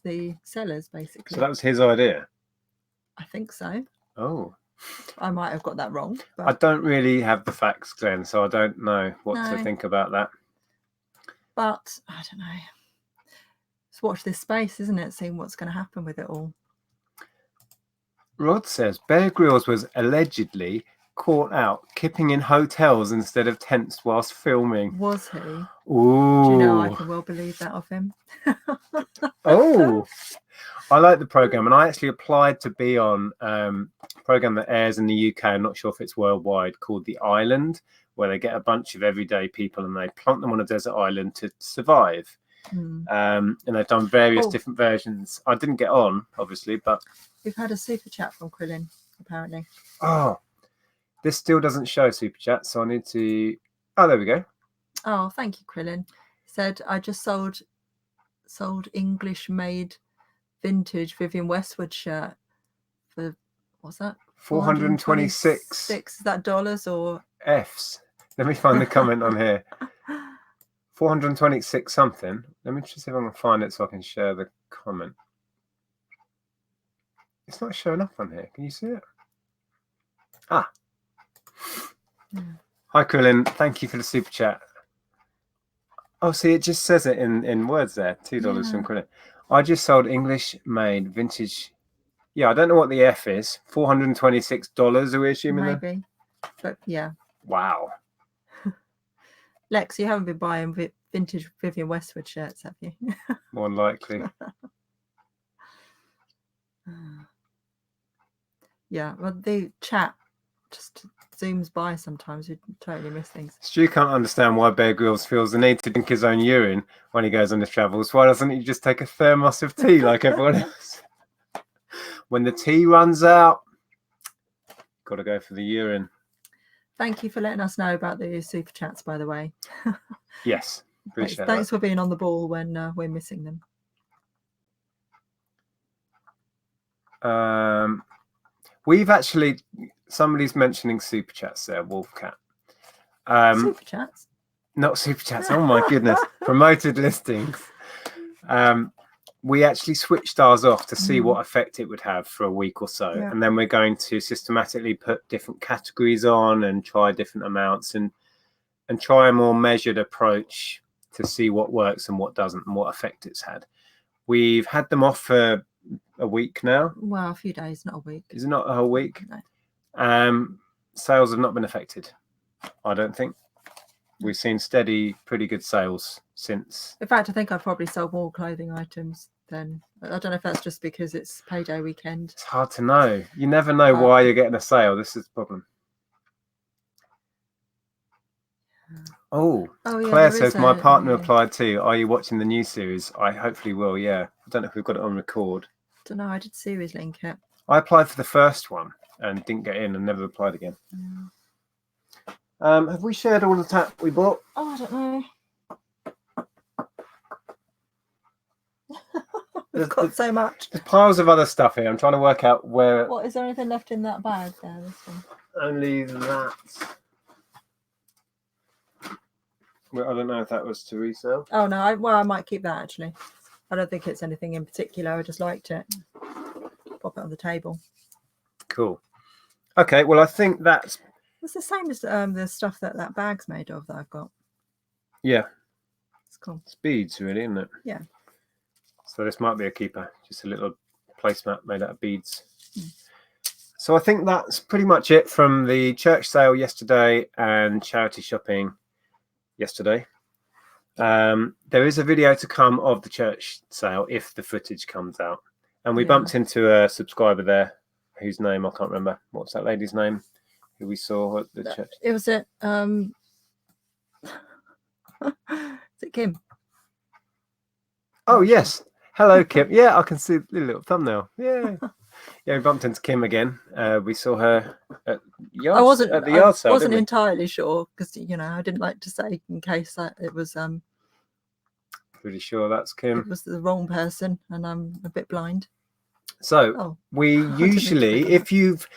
the sellers, basically. So that was his idea? I think so. Oh. I might have got that wrong. But I don't really have the facts, Glenn, so I don't know what to think about that. But I don't know. Let's watch this space, isn't it? Seeing what's going to happen with it all. Rod says Bear Grylls was allegedly caught out kipping in hotels instead of tents whilst filming. Was he? Ooh. Do you know, I can well believe that of him. Oh, I like the program, and I actually applied to be on a program that airs in the UK. I'm not sure if it's worldwide, called The Island, where they get a bunch of everyday people and they plonk them on a desert island to survive. And they've done various different versions. I didn't get on, obviously, but we've had a super chat from Krillin, apparently. Oh, this still doesn't show super chat, so I need to. Oh, there we go. Oh, thank you, Krillin. Said I just sold English made vintage Vivienne Westwood shirt for, what's that? 426. Is that dollars or Fs? Let me find the comment on here. 426 something. Let me just see if I can find it so I can share the comment. It's not showing up on here. Can you see it? Ah. Yeah. Hi, Krillin. Thank you for the super chat. Oh, see, it just says it in words there. $2 from Krillin. I just sold English made vintage. Yeah, I don't know what the F is. $426, are we assuming? Maybe. Then? But yeah. Wow. Lex, you haven't been buying vintage Vivienne Westwood shirts, have you? More than likely. Yeah, well, the chat just zooms by sometimes. We totally miss things. Stu can't understand why Bear Grylls feels the need to drink his own urine when he goes on his travels. Why doesn't he just take a thermos of tea like everyone else? When the tea runs out, got to go for the urine. Thank you for letting us know about the super chats, by the way. Yes, appreciate Thanks that. for being on the ball when we're missing them. We've actually, somebody's mentioning super chats there, Wolfcat. Super chats? Not super chats. Oh my goodness. Promoted listings. We actually switched ours off to see what effect it would have for a week or so. Yeah. And then we're going to systematically put different categories on and try different amounts and try a more measured approach to see what works and what doesn't and what effect it's had. We've had them off for a week now. Well, a few days, not a week. Is it not a whole week? No. Sales have not been affected, I don't think. We've seen steady, pretty good sales since. In fact, I think I've probably sold more clothing items than. I don't know if that's just because it's payday weekend. It's hard to know. You never know why you're getting a sale. This is the problem. Oh, yeah, Claire says, my partner applied too. Are you watching the new series? I hopefully will, yeah. I don't know if we've got it on record. Don't know. I did series link it. I applied for the first one and didn't get in and never applied again. Yeah. Have we shared all the tap we bought? Oh, I don't know. We've got so much. There's piles of other stuff here. I'm trying to work out where. What, is there anything left in that bag there? This one? Only that. Well, I don't know if that was to resell. Oh no, I might keep that actually. I don't think it's anything in particular. I just liked it. Pop it on the table. Cool. Okay, well, I think that's. It's the same as the stuff that bag's made of that I've got. Yeah. It's cool. It's beads, really, isn't it? Yeah. So this might be a keeper. Just a little placemat made out of beads. So I think that's pretty much it from the church sale yesterday and charity shopping yesterday. There is a video to come of the church sale if the footage comes out. And we bumped into a subscriber there whose name I can't remember. What's that lady's name? Who we saw at the church? It was it. Is it Kim? Oh yes. Hello, Kim. Yeah, I can see the little thumbnail. Yeah. Yeah, we bumped into Kim again. We saw her at the yard sale. I wasn't entirely sure because I didn't like to say in case that it was pretty sure that's Kim. It was the wrong person, and I'm a bit blind. So we usually, if you've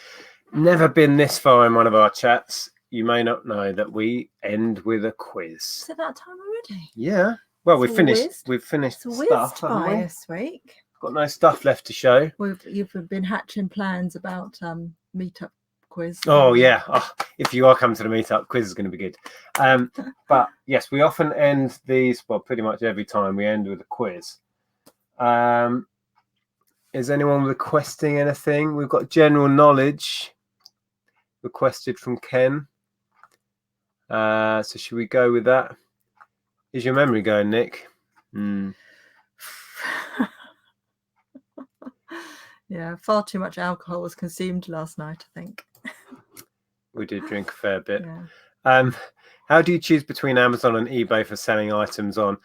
never been this far in one of our chats, you may not know that we end with a quiz. Is it that time already? Yeah. Well, we've finished. We've finished stuff. By this week. Got no stuff left to show. You've been hatching plans about meetup quiz. Oh yeah. Oh, if you are coming to the meetup, quiz is going to be good. But yes, we often end these. Well, pretty much every time we end with a quiz. Is anyone requesting anything? We've got general knowledge. requested from Ken. So should we go with that? Is your memory going, Nick? Yeah, far too much alcohol was consumed last night, I think. We did drink a fair bit. Yeah. How do you choose between Amazon and eBay for selling items on?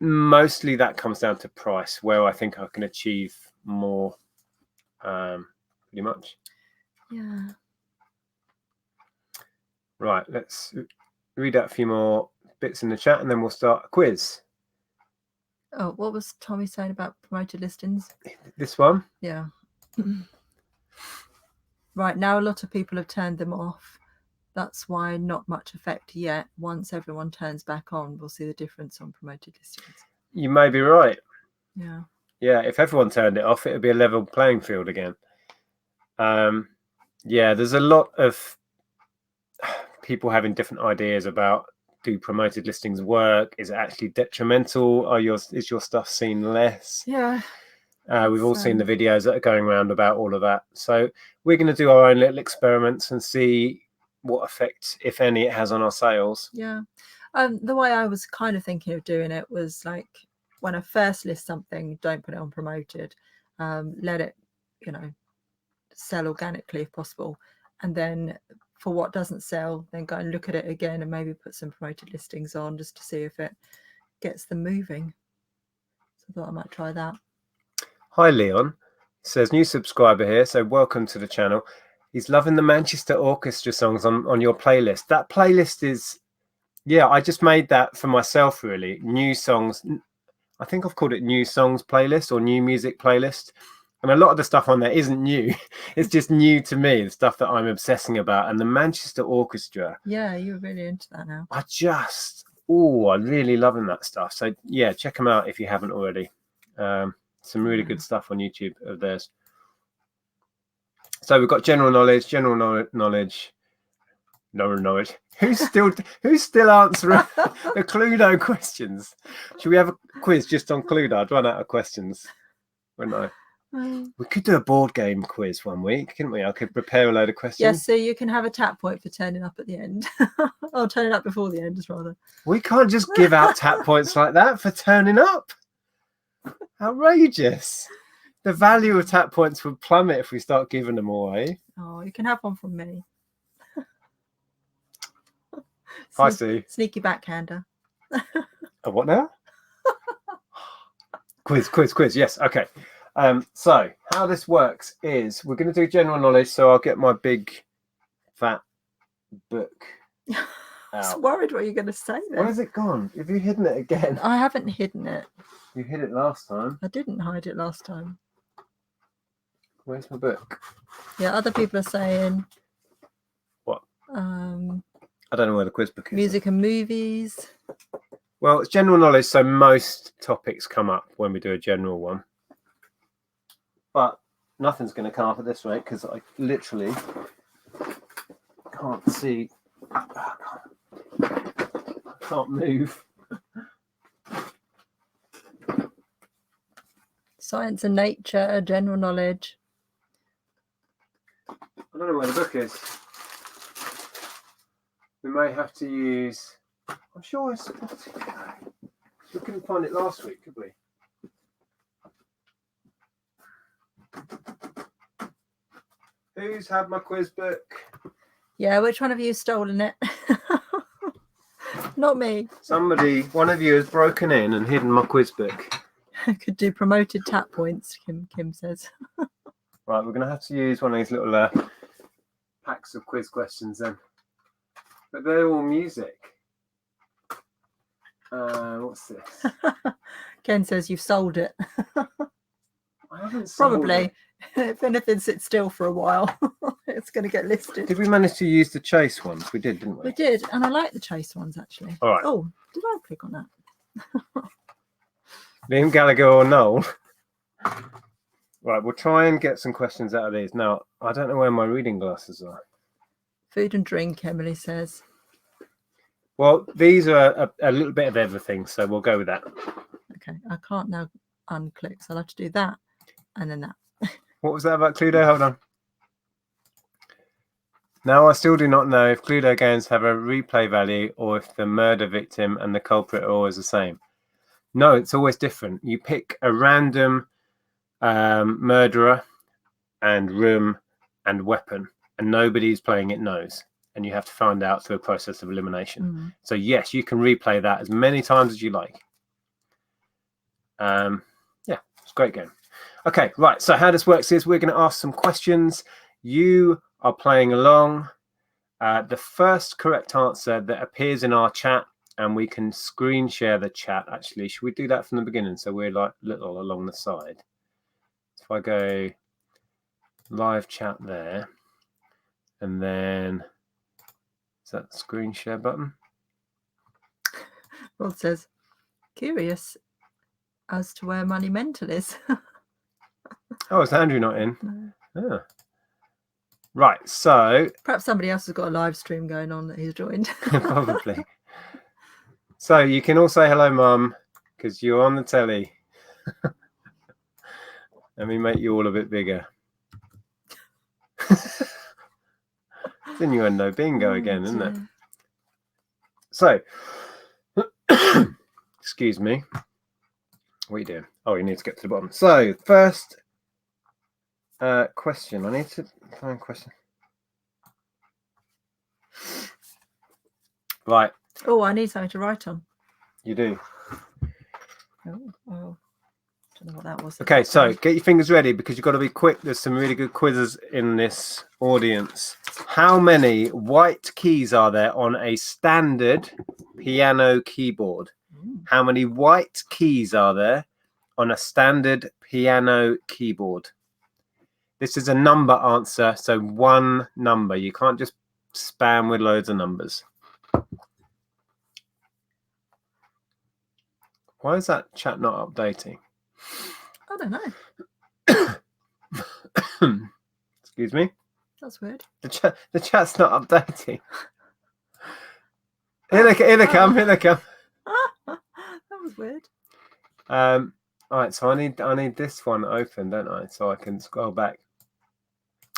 Mostly that comes down to price, where I think I can achieve more, pretty much. Yeah. Right, let's read out a few more bits in the chat and then we'll start a quiz. Oh, what was Tommy saying about promoted listings? This one? Yeah. Right, now a lot of people have turned them off. That's why not much effect yet. Once everyone turns back on, we'll see the difference on promoted listings. You may be right. Yeah. Yeah, if everyone turned it off, it would be a level playing field again. Yeah, there's a lot of people having different ideas about, do promoted listings work? Is it actually detrimental? Is your stuff seen less? Yeah. We've all seen the videos that are going around about all of that. So we're going to do our own little experiments and see what effect, if any, it has on our sales. Yeah. The way I was kind of thinking of doing it was like, when I first list something, don't put it on promoted. Let it, sell organically if possible. And then for what doesn't sell, then go and look at it again and maybe put some promoted listings on just to see if it gets them moving. So I thought I might try that. Hi, Leon. Says new subscriber here, so welcome to the channel. He's loving the Manchester Orchestra songs on your playlist. That playlist is, yeah, I just made that for myself, really. New songs. I think I've called it new songs playlist or new music playlist. And a lot of the stuff on there isn't new. It's just new to me, the stuff that I'm obsessing about. And the Manchester Orchestra. Yeah, you're really into that now. I'm really loving that stuff. So yeah, check them out if you haven't already. Some really good stuff on YouTube of theirs. So we've got general knowledge. Who's still answering the Cluedo questions? Should we have a quiz just on Cluedo? I'd run out of questions, wouldn't I? We could do a board game quiz one week, couldn't we? I could prepare a load of questions. Yes, so you can have a tap point for turning up at the end. Or turning up before the end, rather. We can't just give out tap points like that for turning up. Outrageous. The value of tap points would plummet if we start giving them away. Oh, you can have one from me. Hi, Sue. Sneaky backhander. Oh, what now? Quiz. Yes, okay. So how this works is we're going to do general knowledge. So I'll get my big fat book out. I was worried what you're going to say then. Where's it gone? Have you hidden it again? I haven't hidden it. You hid it last time. I didn't hide it last time. Where's my book? Yeah, other people are saying. What? I don't know where the quiz book is. Music and movies. Well, it's general knowledge, so most topics come up when we do a general one. But nothing's going to come up at this rate because I literally can't see. I can't move. Science and nature, general knowledge. I don't know where the book is. We may have to use. I'm sure it's. We couldn't find it last week, could we? Who's had my quiz book? Yeah, which one of you has stolen it? Not me. One of you has broken in and hidden my quiz book. Could do promoted tap points, Kim says. Right, we're going to have to use one of these little packs of quiz questions then. But they're all music. What's this? Ken says you've sold it. I haven't sold Probably. it. If anything sits still for a while, it's going to get listed. Did we manage to use the chase ones? We did, didn't we? We did, and I like the chase ones actually. All right. Oh, did I click on that? Liam Gallagher or Noel? Right, we'll try and get some questions out of these. Now, I don't know where my reading glasses are. Food and drink, Emily says. Well, these are a little bit of everything, so we'll go with that. Okay, I can't now unclick, so I'll have to do that and then that. What was that about Cluedo? Hold on. Now I still do not know if Cluedo games have a replay value or if the murder victim and the culprit are always the same. No, it's always different. You pick a random murderer and room and weapon, and nobody's playing it knows. And you have to find out through a process of elimination. So yes, you can replay that as many times as you like. Yeah, it's a great game. Okay, right. So how this works is we're going to ask some questions. You are playing along. The first correct answer that appears in our chat, and we can screen share the chat. Actually, should we do that from the beginning so we're like little along the side? So if I go live chat there, and then is that the screen share button? Rod says, curious as to where Money Mental is. Oh, is Andrew not in? No. Ah. Right, so Perhaps somebody else has got a live stream going on that he's joined. probably. So you can all say hello, Mum, because you're on the telly. Let me make you all a bit bigger. It's innuendo bingo again, isn't it? So, excuse me. What are you doing? Oh, you need to get to the bottom. So, first question. I need to find a question. Right. Oh, I need something to write on. You do. Oh. Don't know what that was. Okay, so get your fingers ready because you've got to be quick. There's some really good quizzes in this audience. How many white keys are there on a standard piano keyboard? How many white keys are there on a standard piano keyboard? This is a number answer, so one number. You can't just spam with loads of numbers. Why is that chat not updating? I don't know. Excuse me? That's weird. The chat's not updating. Here they come. Here they come. That was weird. All right, so I need this one open, don't I? So I can scroll back.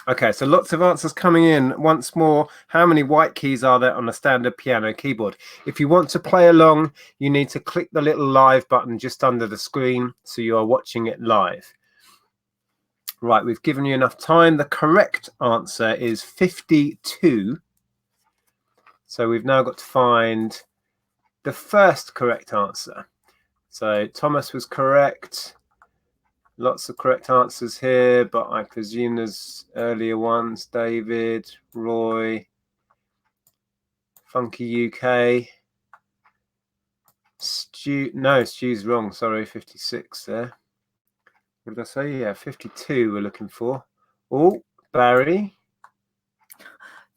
Okay, so lots of answers coming in. Once more, how many white keys are there on a standard piano keyboard? If you want to play along, you need to click the little live button just under the screen so you are watching it live. Right, we've given you enough time. The correct answer is 52. So we've now got to find the first correct answer. So Thomas was correct. Lots of correct answers here, but I presume there's earlier ones. David, Roy, Funky UK. Stu, no, Stu's wrong. Sorry, 56 there. What did I say? Yeah, 52 we're looking for. Oh, Barry.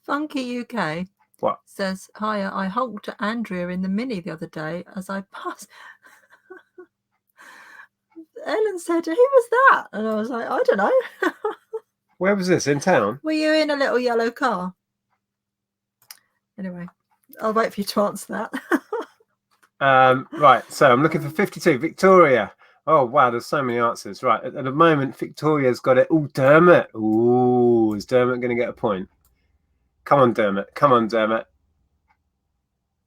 Funky UK. What? Says, hiya, I honked at Andrea in the Mini the other day as I passed. Ellen said, who was that? And I was like, I don't know. Where was this? In town? Were you in a little yellow car? Anyway, I'll wait for you to answer that. Right, so I'm looking for 52. Victoria. Oh, wow, there's so many answers. Right, at the moment, Victoria's got it. Oh, Dermot. Oh, is Dermot going to get a point? Come on, Dermot. Come on, Dermot.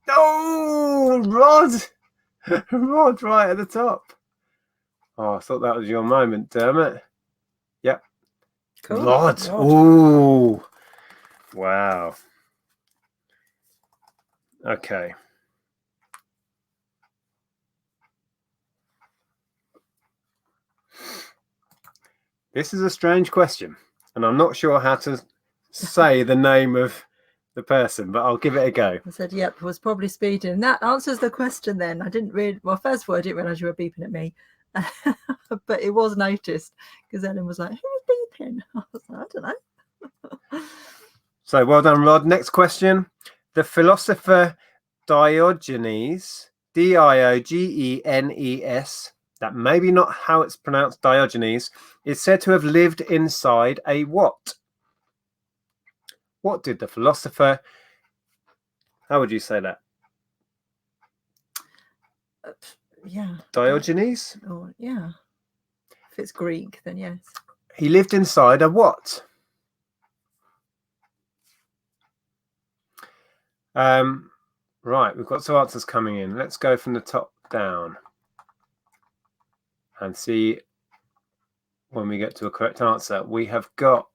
Oh, Rod. Rod right at the top. Oh, I thought that was your moment, Dermot. Yep. Cool. Rod. Oh, wow. Okay. This is a strange question, and I'm not sure how to say the name of the person, but I'll give it a go. I said, yep, was probably speeding. And that answers the question then. I didn't read, well, first of all, I didn't realise you were beeping at me. But it was noticed because Ellen was like, who's beeping? I was like, I don't know. So well done, Rod. Next question. The philosopher Diogenes, Diogenes, that maybe not how it's pronounced, Diogenes, is said to have lived inside a what? What did the philosopher, how would you say that? Yeah. Diogenes? Oh, yeah. If it's Greek, then yes. He lived inside a what? Right, we've got some answers coming in. Let's go from the top down and see when we get to a correct answer. We have got,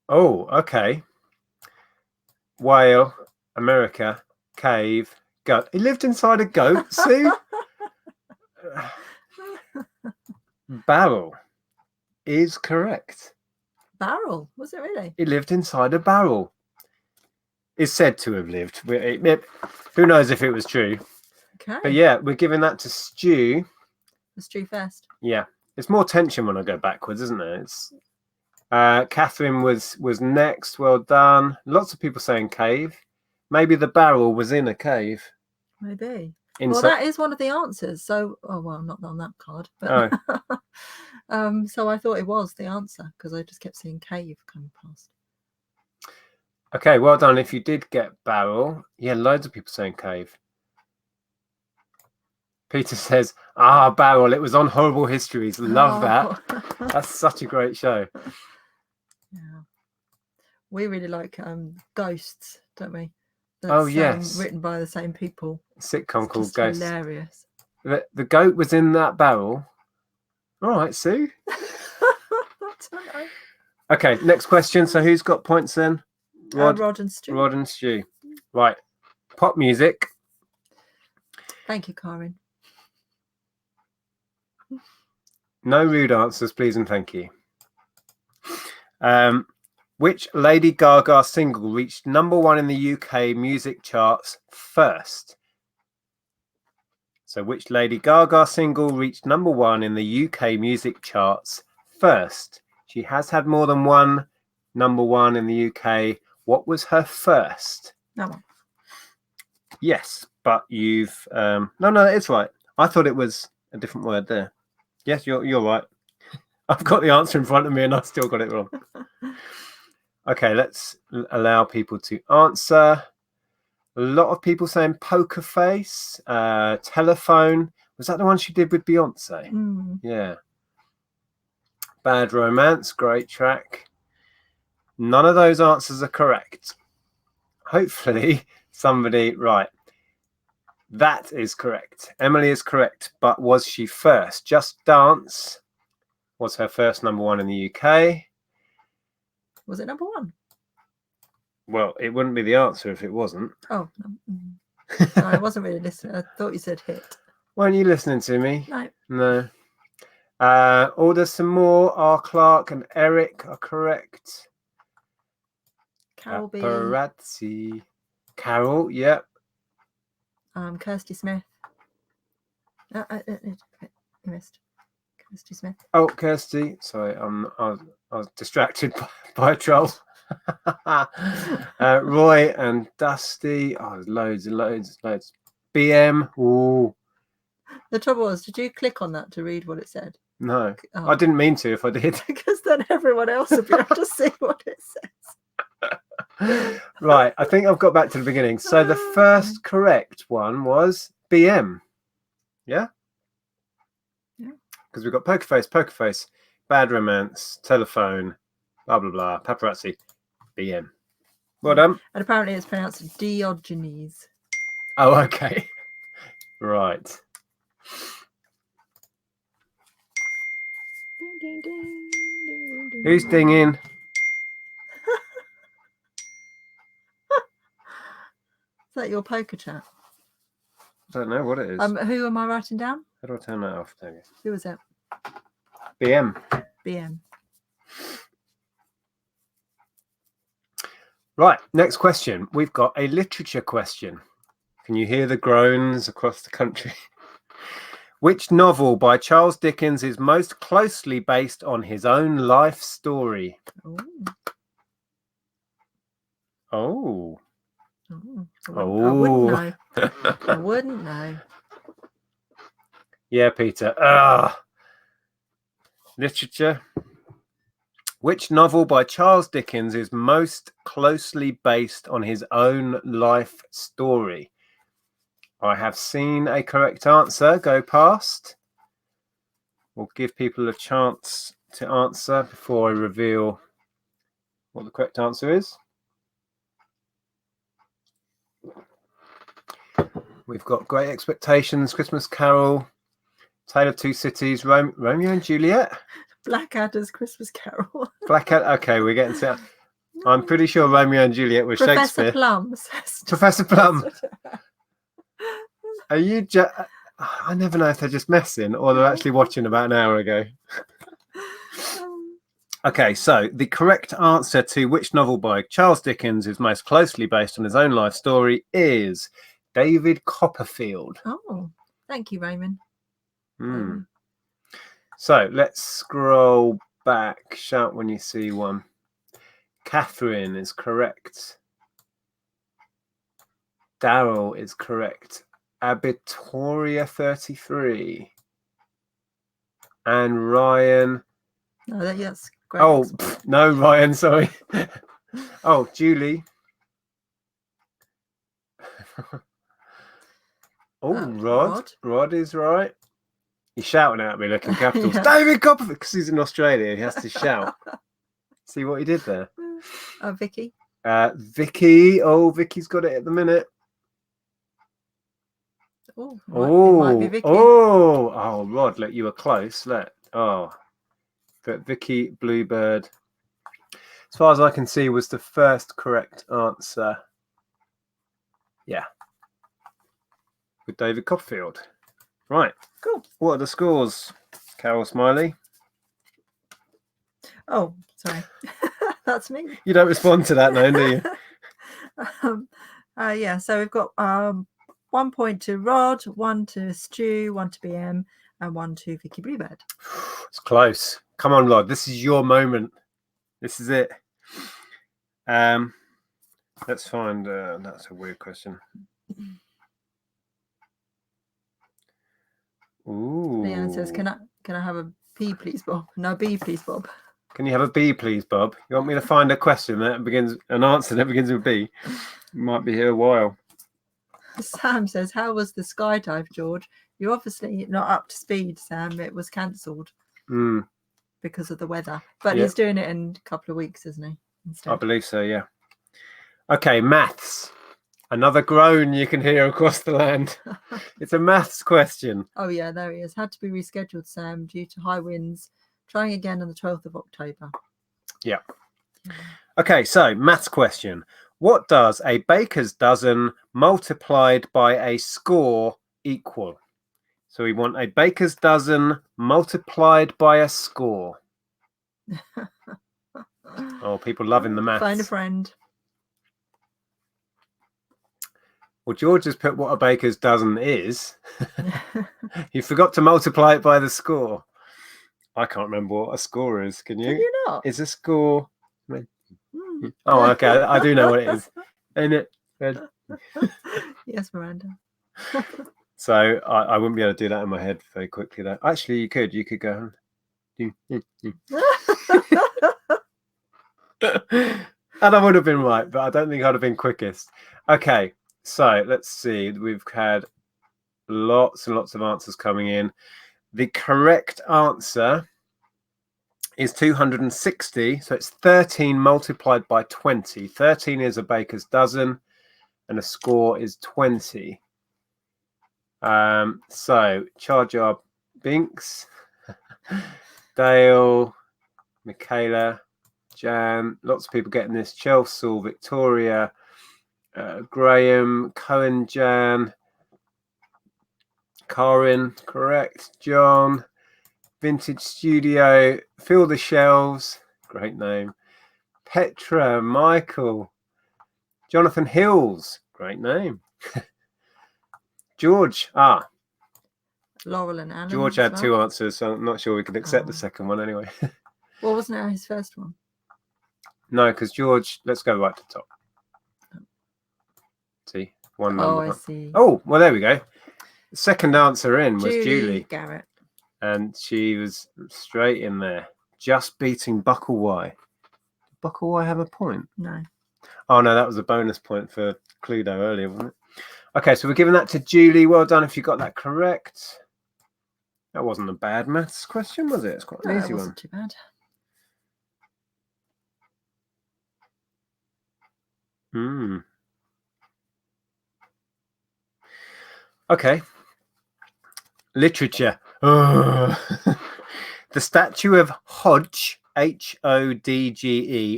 oh, okay. Whale, America, cave, goat. He lived inside a goat, Sue? Barrel is correct. Barrel? Was it really? He lived inside a barrel. Is said to have lived. Who knows if it was true? Okay. But yeah, we're giving that to Stu. The Stew first. Yeah, it's more tension when I go backwards, isn't it? It's Catherine was next. Well done. Lots of people saying cave. Maybe the barrel was in a cave. Maybe. Well, that is one of the answers. So, oh well, not on that card, but so I thought it was the answer because I just kept seeing cave come past. Okay, well done. If you did get barrel, yeah, loads of people saying cave. Peter says, barrel. It was on Horrible Histories. Love that. That's such a great show. Yeah, we really like Ghosts, don't we? That's, yes, written by the same people. A sitcom called Ghosts. Hilarious. The goat was in that barrel. All right, Sue. Okay, next question. So who's got points then? Rod and Stu. Rod and Stu. Right. Pop music. Thank you, Karen. No rude answers, please and thank you. Which Lady Gaga single reached #1 in the UK music charts first? So which Lady Gaga single reached #1 in the UK music charts first? She has had more than one #1 in the UK. What was her first? No. Yes, but you've no, it's right. I thought it was a different word there. Yes, you're right. I've got the answer in front of me and I still got it wrong. Okay, let's allow people to answer. A lot of people saying Poker Face, Telephone. Was that the one she did with Beyonce? Mm. Yeah. Bad Romance, great track. None of those answers are correct. Hopefully somebody, right. That is correct. Emily is correct, but was she first? Just Dance was her first #1 in the UK. Was it #1? Well, it wouldn't be the answer if it wasn't. Oh, no, I wasn't really listening. I thought you said hit. Weren't you listening to me? No. No. Order some more. R. Clark and Eric are correct. Carol B. Paparazzi. Carol, yep. Kirsty Smith. You missed. Kirsty Smith. Oh, Kirsty. Sorry, I was distracted by a troll. Roy and Dusty. Oh, there's loads. BM. Ooh. The trouble was, did you click on that to read what it said? No, I didn't mean to if I did. Because then everyone else would be able to see what it says. Right, I think I've got back to the beginning. So the first correct one was BM. Yeah? Yeah. Because we've got Poker Face, Bad Romance, Telephone, blah, blah, blah, Paparazzi, BM. Well done. And apparently it's pronounced Diogenes. Oh, okay. Right. Ding, ding, ding, ding, ding, Who's ding. dinging? Is that your poker chat? I don't know what it is. Who am I writing down? How do I turn that off? There you Who was it? go. BM. BM. Right, next question. We've got a literature question. Can you hear the groans across the country? Which novel by Charles Dickens is most closely based on his own life story? Oh. I wouldn't know. I wouldn't know. Yeah, Peter. Literature. Which novel by Charles Dickens is most closely based on his own life story? I have seen a correct answer go past. We'll give people a chance to answer before I reveal what the correct answer is. We've got Great Expectations, Christmas Carol, Tale of Two Cities, Romeo and Juliet. Blackadder's Christmas Carol. Blackadder. Okay, we're getting to. I'm pretty sure Romeo and Juliet was Professor Shakespeare. Plum. Professor Plum. Are you I never know if they're just messing or they're actually watching about an hour ago. Okay, so the correct answer to which novel by Charles Dickens is most closely based on his own life story is David Copperfield. Oh, thank you, Raymond. So let's scroll back. Shout when you see one. Catherine is correct. Daryl is correct. Abitoria 33. And Ryan. No, that's great. Oh, no, Ryan, sorry. Oh, Julie. Oh, Rod. Rod is right. He's shouting at me, looking capitals. Yeah. David Copperfield, because he's in Australia. He has to shout. See what he did there? Vicky. Vicky. Oh, Vicky's got it at the minute. Oh, it might be Vicky. Oh, Rod, look, you were close. Look. Oh, but Vicky Bluebird, as far as I can see, was the first correct answer. Yeah. With David Copperfield. Right. Cool. What are the scores, Carol Smiley? Oh, sorry. That's me. You don't respond to that now, do you? Yeah, so we've got 1 point to Rod, 1 to Stu, 1 to BM, and 1 to Vicky Bluebird. It's close. Come on, Rod. This is your moment. This is it. Let's find. That's a weird question. Ooh. Leanne says, "Can I have a P, please, Bob? No, B, please, Bob." Can you have a B, please, Bob? You want me to find a question that begins an answer that begins with B? You might be here a while. Sam says, "How was the skydive, George? You're obviously not up to speed, Sam. It was cancelled because of the weather. But he's doing it in a couple of weeks, isn't he? Instead. I believe so, yeah. Okay, maths. Another groan you can hear across the land. It's a maths question. Oh, yeah, there he is. Had to be rescheduled, Sam, due to high winds. Trying again on the 12th of October. Yeah. Okay, so maths question. What does a baker's dozen multiplied by a score equal? So we want a baker's dozen multiplied by a score. Oh, people loving the maths. Find a friend. Well, George has put what a baker's dozen is. He forgot to multiply it by the score. I can't remember what a score is. Can you? Can you not? Is a score... Oh, okay. I do know what it is. Ain't it? Yes, Miranda. So I wouldn't be able to do that in my head very quickly, though. Actually, you could. You could go. And I would have been right, but I don't think I'd have been quickest. Okay, so let's see. We've had lots and lots of answers coming in. The correct answer is 260. So it's 13 multiplied by 20. 13 is a baker's dozen, and a score is 20. So charge up Binks, Dale, Michaela, Jan, lots of people getting this. Chelsea, Victoria, Graham, Cohen, Jan, Karin, correct, John, Vintage Studio, Fill the Shelves, great name, Petra, Michael, Jonathan Hills, great name. George, Laurel and Alan. George had two answers, so I'm not sure we could accept the second one anyway. Well, wasn't it his first one? No, because George, let's go right to the top. See, one number. Oh, I see. Oh, well, there we go. The second answer in was Julie Garrett. And she was straight in there, just beating Bucklewye. Did Bucklewye have a point? No. Oh, no, that was a bonus point for Cluedo earlier, wasn't it? Okay, so we're giving that to Julie. Well done if you got that correct. That wasn't a bad maths question, was it? It's quite an easy one. Wasn't too bad. Okay. Literature. Ugh. The statue of Hodge, Hodge,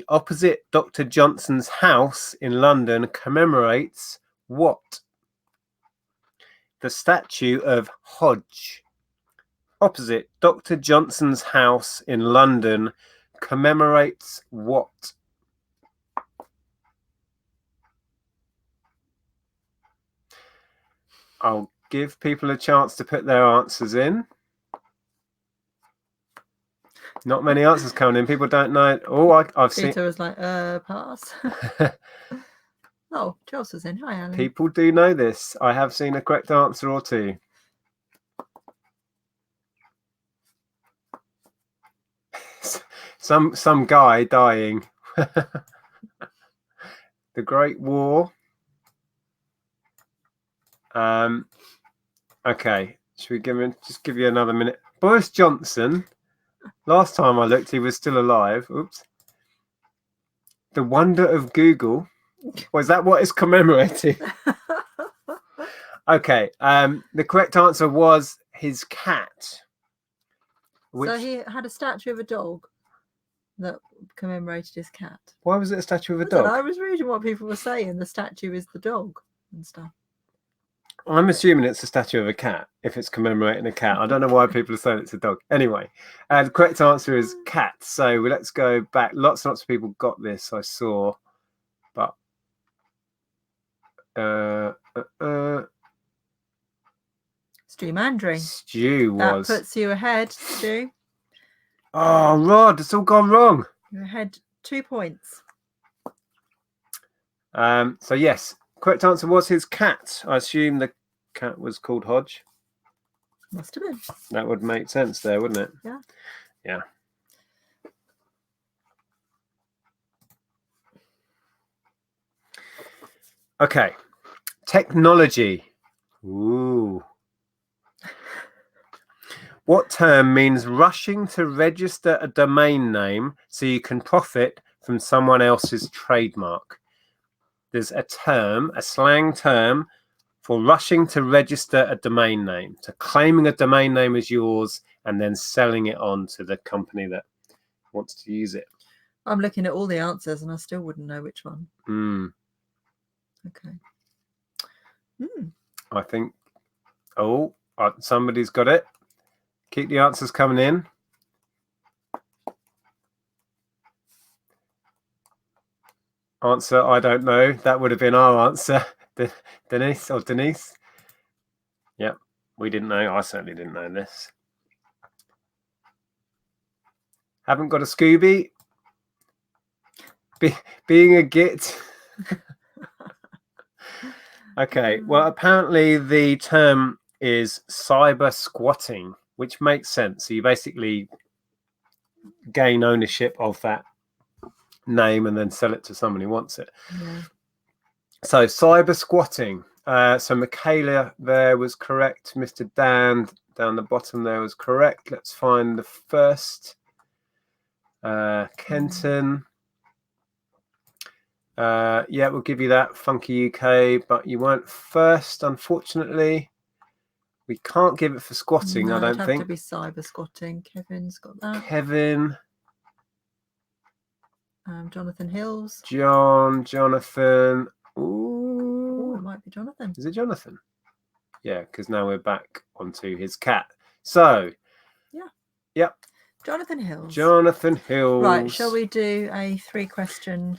opposite Dr. Johnson's house in London commemorates what? The statue of Hodge, opposite Dr. Johnson's house in London commemorates what? I'll give people a chance to put their answers in. Not many answers coming in. People don't know. Oh, I've seen. Peter was like, pass. Oh, Jules was in. Hi, Alan. People do know this. I have seen a correct answer or two. Some guy dying. The Great War. Okay. Should we just give you another minute? Boris Johnson. Last time I looked, he was still alive. Oops. The wonder of Google. Was that what is commemorating? Okay. The correct answer was his cat. So he had a statue of a dog that commemorated his cat. Why was it a statue of a dog? I was reading what people were saying. The statue is the dog and stuff. I'm assuming it's a statue of a cat if it's commemorating a cat. I don't know why people are saying it's a dog. Anyway, the correct answer is cat. So let's go back. Lots and lots of people got this, I saw. But Stu Mandry. Stu was. That puts you ahead, Stu. Oh, Rod, it's all gone wrong. You're ahead 2 points. So yes, correct answer was his cat. I assume the cat was called Hodge. Must have been. That would make sense there, wouldn't it? Yeah. Yeah. Okay. Technology. Ooh. What term means rushing to register a domain name so you can profit from someone else's trademark? There's a term, a slang term, for rushing to register a domain name, to claiming a domain name as yours and then selling it on to the company that wants to use it. I'm looking at all the answers and I still wouldn't know which one. Okay. I think, somebody's got it. Keep the answers coming in. Answer, I don't know. That would have been our answer. Denise. Yep, we didn't know. I certainly didn't know this. Haven't got a Scooby. Being a git. Okay, well, apparently the term is cyber squatting, which makes sense. So you basically gain ownership of that name and then sell it to someone who wants it. Yeah. So cyber squatting. So Michaela there was correct. Mr. Dan down the bottom there was correct. Let's find the first. Kenton. Yeah, we'll give you that. Funky UK, but you weren't first, unfortunately. We can't give it for squatting, No, I don't it'd think. have to be cyber squatting. Kevin's got that. Kevin. Jonathan Hills. Jonathan. Oh, Ooh. it might be Jonathan. Is it Jonathan? Yeah, because now we're back onto his cat. So. Yeah. Yep. Jonathan Hills. Jonathan Hills. Right, shall we do a 3-question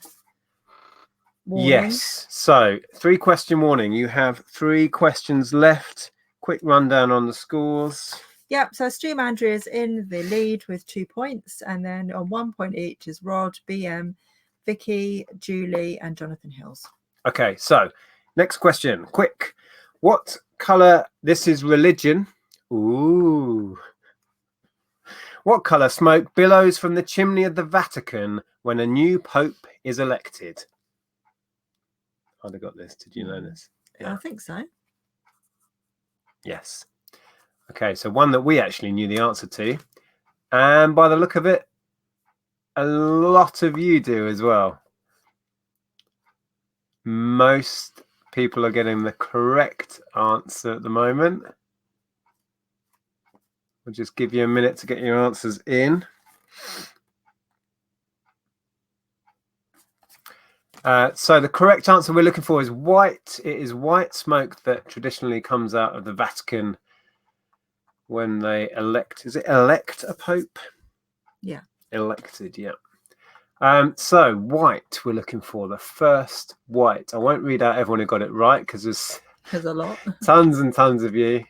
warning? Yes. So 3-question warning. You have 3 questions left. Quick rundown on the scores. Yep, so Stu Mandry is in the lead with 2 points, and then on 1 point each is Rod, BM, Vicky, Julie, and Jonathan Hills. Okay, so next question. Quick. What colour? This is religion. Ooh. What colour smoke billows from the chimney of the Vatican when a new pope is elected? I'd have got this. Did you know this? Yeah. I think so. Yes. Okay, so one that we actually knew the answer to. And by the look of it, a lot of you do as well. Most people are getting the correct answer at the moment. We'll just give you a minute to get your answers in. So the correct answer we're looking for is white. It is white smoke that traditionally comes out of the Vatican when they elect. Is it elect a pope? Yeah. Elected, yeah. So white, we're looking for the first white. I won't read out everyone who got it right because there's a lot. Tons and tons of you.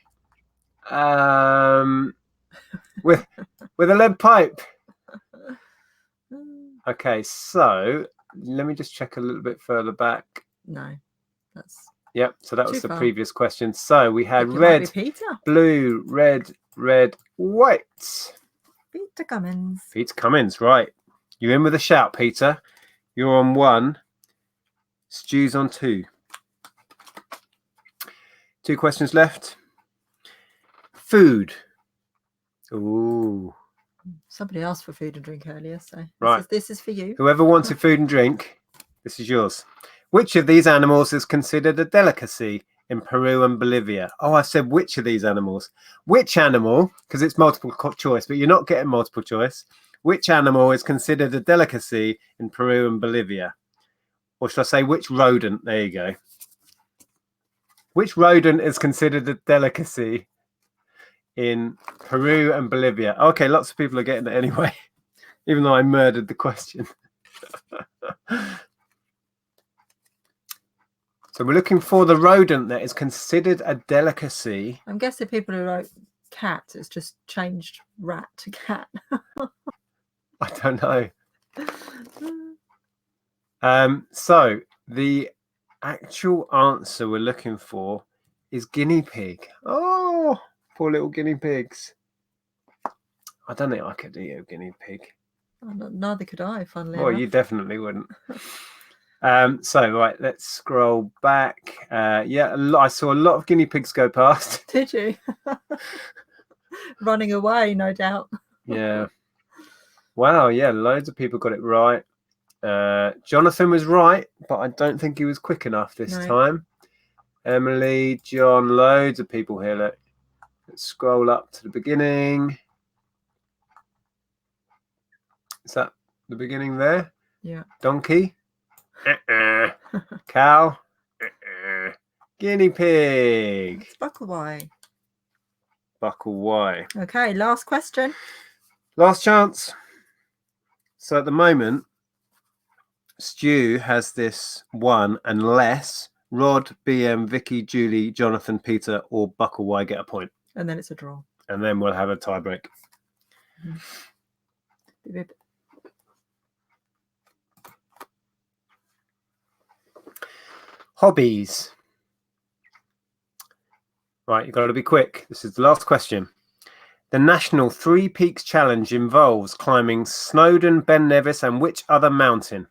With a lead pipe. Okay, so let me just check a little bit further back. No, that's yep. So that was the far. Previous question. So we had red, blue, red, white. Peter Cummins. Peter Cummins, right? You're in with a shout, Peter. You're on 1. Stu's on 2. 2 questions left. Food. Ooh. Somebody asked for food and drink earlier, so right. This is for you. Whoever wanted food and drink, this is yours. Which of these animals is considered a delicacy in Peru and Bolivia? Oh, I said which of these animals. Which animal, because it's multiple choice, but you're not getting multiple choice. Which animal is considered a delicacy in Peru and Bolivia? Or should I say which rodent? There you go. Which rodent is considered a delicacy in Peru and Bolivia? Okay, lots of people are getting it anyway, even though I murdered the question. So we're looking for the rodent that is considered a delicacy. I'm guessing people who wrote cat, it's just changed rat to cat. I don't know. So the actual answer we're looking for is guinea pig. Oh, poor little guinea pigs. I don't think I could eat a guinea pig. Neither could I, funnily enough. You definitely wouldn't. So right, let's scroll back. Yeah, I saw a lot of guinea pigs go past. Did you? Running away, no doubt. Yeah. Wow, yeah, loads of people got it right. Jonathan was right, but I don't think he was quick enough this time. Emily, John, loads of people here. Let's scroll up to the beginning. Is that the beginning there? Yeah. Donkey. Cow. Guinea pig. It's buckle Y. Buckle Y. Okay, last question. Last chance. So at the moment, Stu has this 1 unless Rod, BM, Vicky, Julie, Jonathan, Peter, or Buckle Y get a point. And then it's a draw. And then we'll have a tie break. Hobbies. Right, you've got to be quick. This is the last question. The National 3 Peaks Challenge involves climbing Snowdon, Ben Nevis, and which other mountain?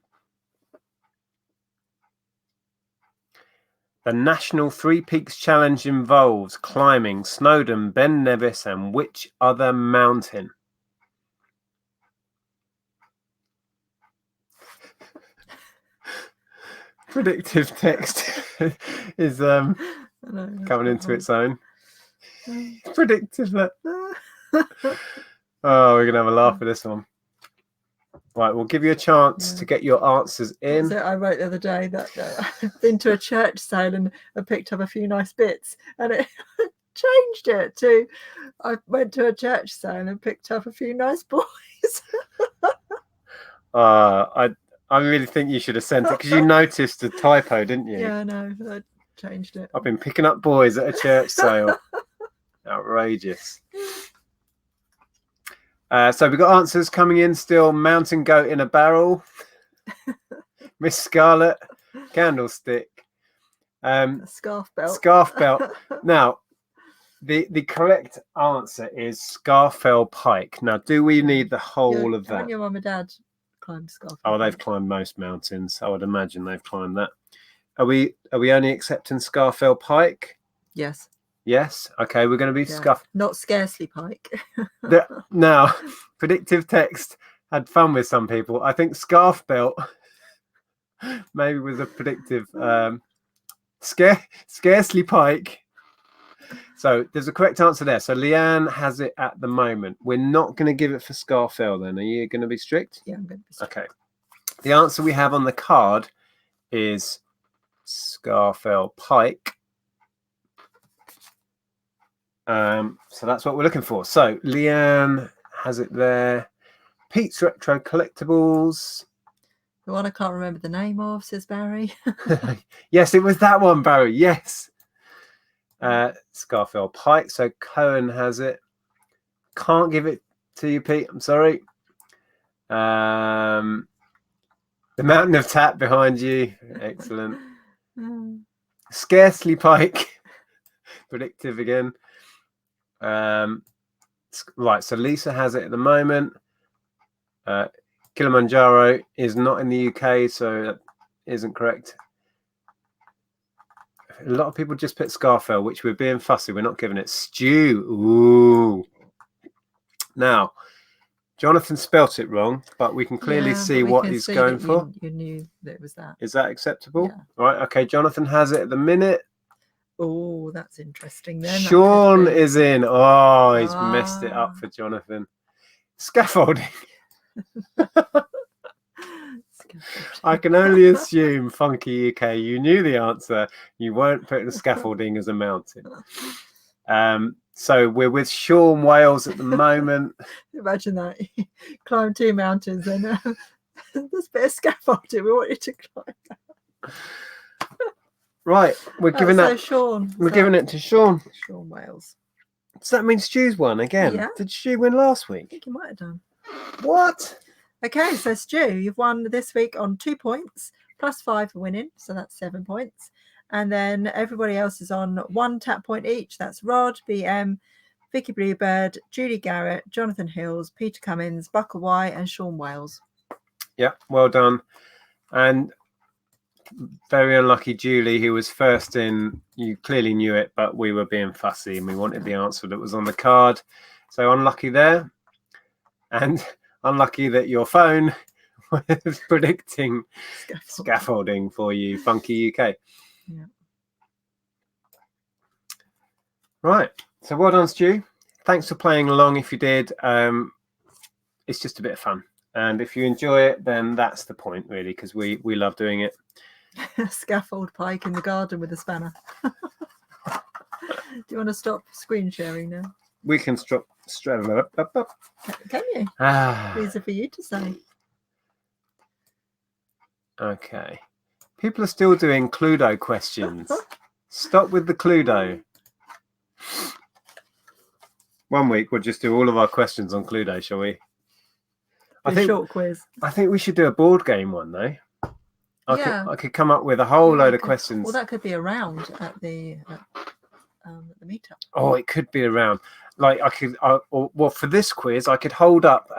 The National 3 Peaks Challenge involves climbing Snowdon, Ben Nevis, and which other mountain? Predictive text is coming into its own. Predictive. Oh, we're going to have a laugh at this one. Right, we'll give you a chance to get your answers in. So I wrote the other day that I've been to a church sale and I picked up a few nice bits, and it changed it to I went to a church sale and picked up a few nice boys. I really think you should have sent it because you noticed the typo, didn't you? Yeah, I know. I changed it. I've been picking up boys at a church sale. Outrageous. So we've got answers coming in still. Mountain goat in a barrel. Miss Scarlet. Candlestick. Scarf belt. Scarf belt. Now, the correct answer is Scafell Pike. Now, do we need the whole of that? Haven't your mum and dad climbed Scafell? Oh, they've climbed most mountains. I would imagine they've climbed that. Are we only accepting Scafell Pike? Yes. Yes. Okay, we're going to be Scuff. Not Scarcely Pike. Now, predictive text had fun with some people. I think Scarf Belt maybe was a predictive Scarcely Pike. So there's a correct answer there. So Leanne has it at the moment. We're not going to give it for Scarfell then. Are you going to be strict? Yeah, I'm going to be strict. Okay. The answer we have on the card is Scarfell Pike. So that's what we're looking for. So Leanne has it there. Pete's Retro Collectibles. The one I can't remember the name of, says Barry. Yes, it was that one, Barry. Yes. Scarfell Pike. So Cohen has it. Can't give it to you, Pete. I'm sorry. The Mountain of Tap behind you. Excellent. Scarcely Pike. Predictive again. Right, so Lisa has it at the moment. Kilimanjaro is not in the UK, so that isn't correct. A lot of people just put Scarfell, which we're being fussy. We're not giving it. Stew. Ooh. Now, Jonathan spelt it wrong, but we can clearly see what he's going for. You knew that it was that. Is that acceptable? Yeah. Right, okay. Jonathan has it at the minute. Oh, that's interesting then. Sean is in. Oh, he's messed it up for Jonathan. Scaffolding. I can only assume, Funky UK, you knew the answer. You weren't putting scaffolding as a mountain. So we're with Sean Wales at the moment. Imagine that. Climb 2 mountains and there's a bit of scaffolding. We want you to climb that. Right, we're giving that. Sean. We're giving it to Sean. Sean Wales. Does that mean Stu's won again? Yeah. Did Stu win last week? I think he might have done. What? Okay, so Stu, you've won this week on 2 points, +5 for winning, so that's 7 points. And then everybody else is on 1 tap point each. That's Rod, BM, Vicky Bluebird, Julie Garrett, Jonathan Hills, Peter Cummins, Buckle Y, and Sean Wales. Yeah, well done. And very unlucky Julie, who was first in. You clearly knew it, but we were being fussy and we wanted the answer that was on the card. So unlucky there. And unlucky that your phone was predicting scaffolding for you, Funky UK. Yeah. Right. So well done, Stu. Thanks for playing along if you did. It's just a bit of fun. And if you enjoy it, then that's the point, really, because we love doing it. Scaffold Pike in the garden with a spanner. Do you want to stop screen sharing now? We can stop. Can you? These are for you to say. Okay. People are still doing Cluedo questions. Stop with the Cluedo. One week we'll just do all of our questions on Cluedo, shall we? Short quiz. I think we should do a board game one though. I could come up with a whole load of questions. Well, that could be around at the meetup. Oh, it could be around. Like for this quiz, I could hold up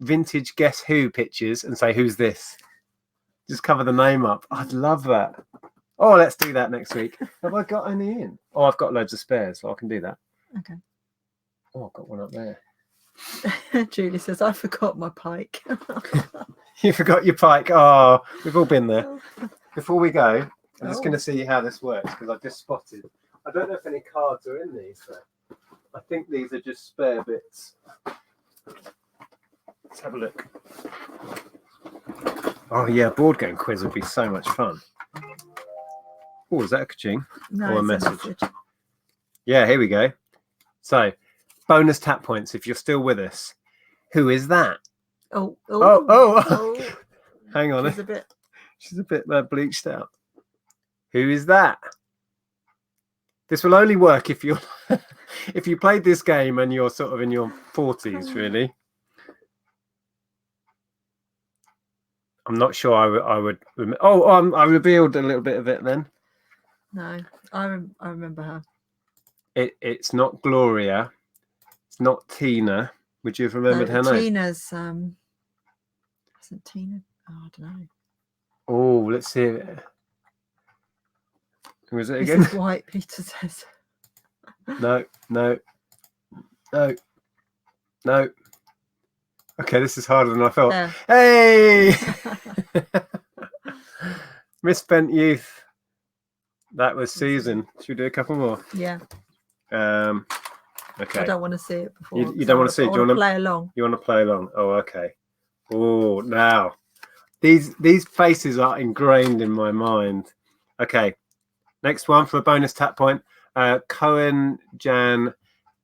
vintage Guess Who pictures and say, "Who's this?" Just cover the name up. I'd love that. Oh, let's do that next week. Have I got any in? Oh, I've got loads of spares, so I can do that. Okay. Oh, I've got one up there. Julie says, "I forgot my pike." You forgot your pike. Oh, we've all been there. Before we go, I'm just going to see how this works because I just spotted. I don't know if any cards are in these, but I think these are just spare bits. Let's have a look. Oh yeah, board game quiz would be so much fun. Oh, is that a ka-ching? No, or a message? Yeah, here we go. So, bonus tap points if you're still with us. Who is that? Oh. Hang on. She's a bit bleached out. Who is that? This will only work if you're if you played this game and you're sort of in your 40s, really. I'm not sure I would. I revealed a little bit of it then. No, I remember her. It's not Gloria. It's not Tina. Would you have remembered her name? Tina's isn't Tina? Oh, I don't know. Oh, let's see it. Who is it again? This is White, Peter says. No. Okay, this is harder than I thought. There. Hey! Misspent youth. That was Susan. Should we do a couple more? Yeah. Okay. I don't want to see it before. You don't want to see it? I want to play along. You want to play along? Oh, okay. Oh, now these faces are ingrained in my mind. Okay. Next one for a bonus tap point. Cohen, Jan,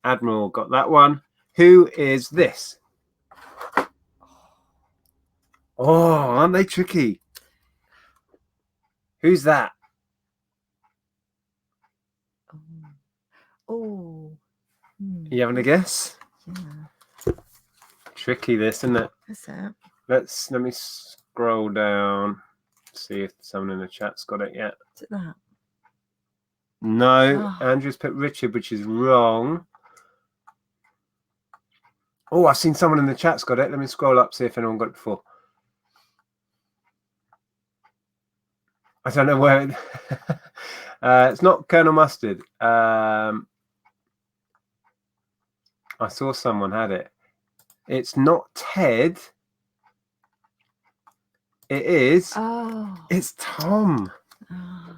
Admiral got that one. Who is this? Oh, aren't they tricky? Who's that? Oh. You having a guess? Yeah. Tricky, this, isn't it? That's it. Let me scroll down. See if someone in the chat's got it yet. Is it that? No, Oh. Andrew's put Richard, which is wrong. Oh, I've seen someone in the chat's got it. Let me scroll up, see if anyone got it before. I don't know where it... it's not Colonel Mustard. I saw someone had it. It's not Ted. It is. Oh. It's Tom. Oh.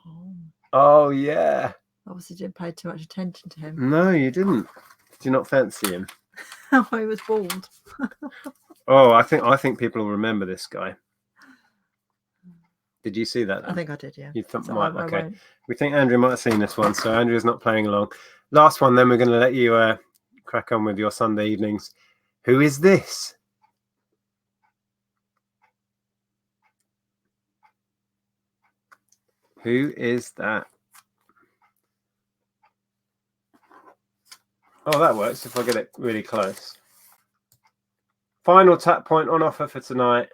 Tom. Oh, yeah. Obviously didn't pay too much attention to him. No, you didn't. Did you not fancy him? Oh, he was bald. Oh, I think people will remember this guy. Did you see that then? I think I did, yeah. You thought So might. I Okay. won't. We think Andrew might have seen this one, so Andrew's not playing along. Last one, then we're going to let you crack on with your Sunday evenings. Who is this? Who is that? Oh, that works if I get it really close. Final tap point on offer for tonight.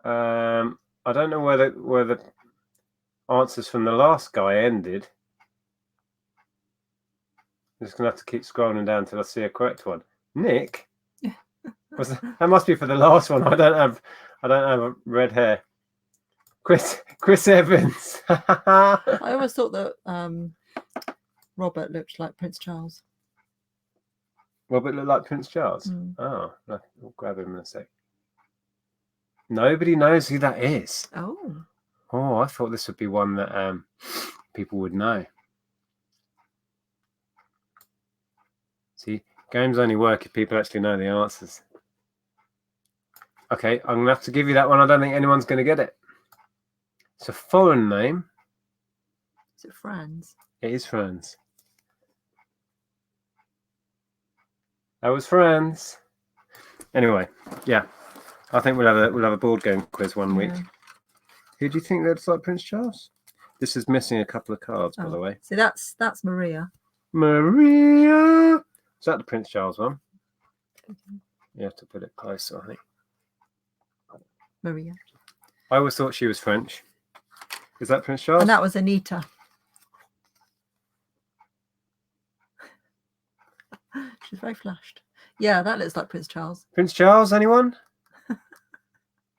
I don't know where the answers from the last guy ended. I'm just gonna have to keep scrolling down till I see a correct one. Nick, that must be for the last one. I don't have a red hair. Chris Evans. I always thought that Robert looked like Prince Charles. Robert looked like Prince Charles. Mm. Oh, we'll grab him in a sec. Nobody knows who that is. Oh. Oh, I thought this would be one that people would know. See, games only work if people actually know the answers. Okay, I'm going to have to give you that one. I don't think anyone's going to get it. It's a foreign name. Is it Franz? It is Franz. That was Franz. Anyway, yeah. I think we'll have a board game quiz one week. Who do you think looks like Prince Charles? This is missing a couple of cards, by the way. See, that's Maria. Maria. Is that the Prince Charles one? You have to put it closer, I think. Maria. I always thought she was French. Is that Prince Charles? And that was Anita. She's very flushed. Yeah, that looks like Prince Charles. Prince Charles, anyone?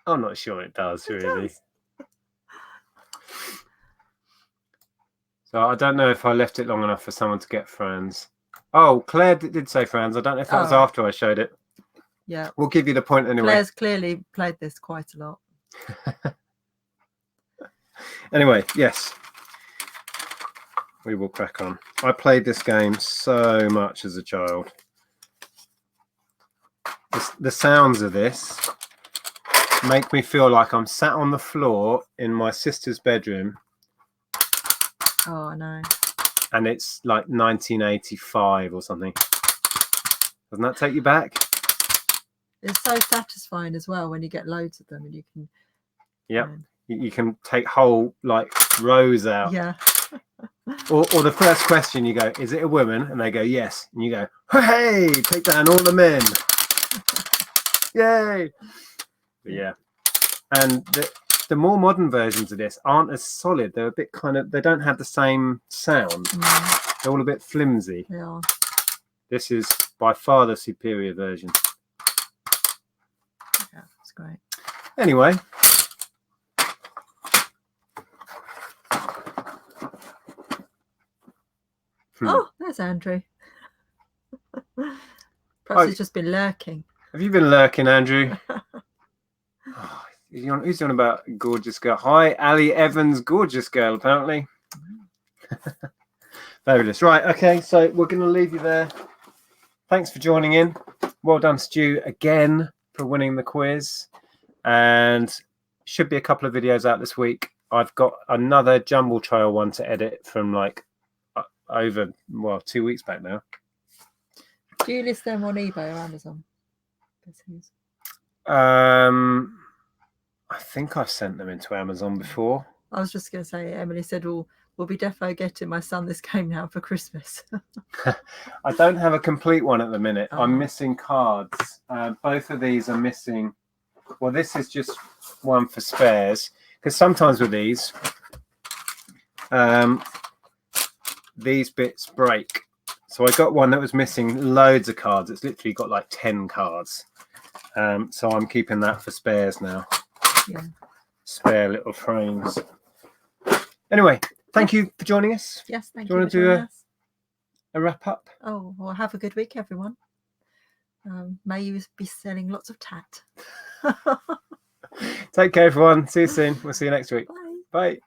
I'm not sure it does, really. Does. So I don't know if I left it long enough for someone to get Franz. Oh, Claire did say Franz. I don't know if that was after I showed it. Yeah. We'll give you the point anyway. Claire's clearly played this quite a lot. Anyway, yes. We will crack on. I played this game so much as a child. The sounds of this make me feel like I'm sat on the floor in my sister's bedroom. Oh, I know. And it's like 1985 or something. Doesn't that take you back? It's so satisfying as well when you get loads of them and you can. Yep. You can take whole like rows out. Yeah. Or the first question you go, is it a woman? And they go, yes. And you go, hey, take down all the men. Yay. But yeah. And the more modern versions of this aren't as solid. They're a bit they don't have the same sound. They're all a bit flimsy. They are. This is by far the superior version. Yeah, it's great. Anyway. Oh, there's Andrew. Perhaps he's just been lurking. Have you been lurking, Andrew? Oh, Who's on about gorgeous girl? Hi, Ali Evans, gorgeous girl, apparently. Fabulous. Right, okay, so we're going to leave you there. Thanks for joining in. Well done, Stu, again for winning the quiz. And should be a couple of videos out this week. I've got another jumble trail one to edit from like over 2 weeks back now. Do you list them on eBay or Amazon? I think I've sent them into Amazon before. I was just going to say, Emily said, we'll be defo getting my son this game now for Christmas. I don't have a complete one at the minute. I'm missing cards. Both of these are missing. Well, this is just one for spares, because sometimes with these bits break. So I got one that was missing loads of cards. It's literally got like 10 cards. So I'm keeping that for spares now. Yeah. Spare little frames. Anyway, thank you for joining us. Yes, thank you. Do you want to do a wrap up? Oh, well, have a good week, everyone. May you be selling lots of tat. Take care, everyone. See you soon. We'll see you next week. Bye. Bye.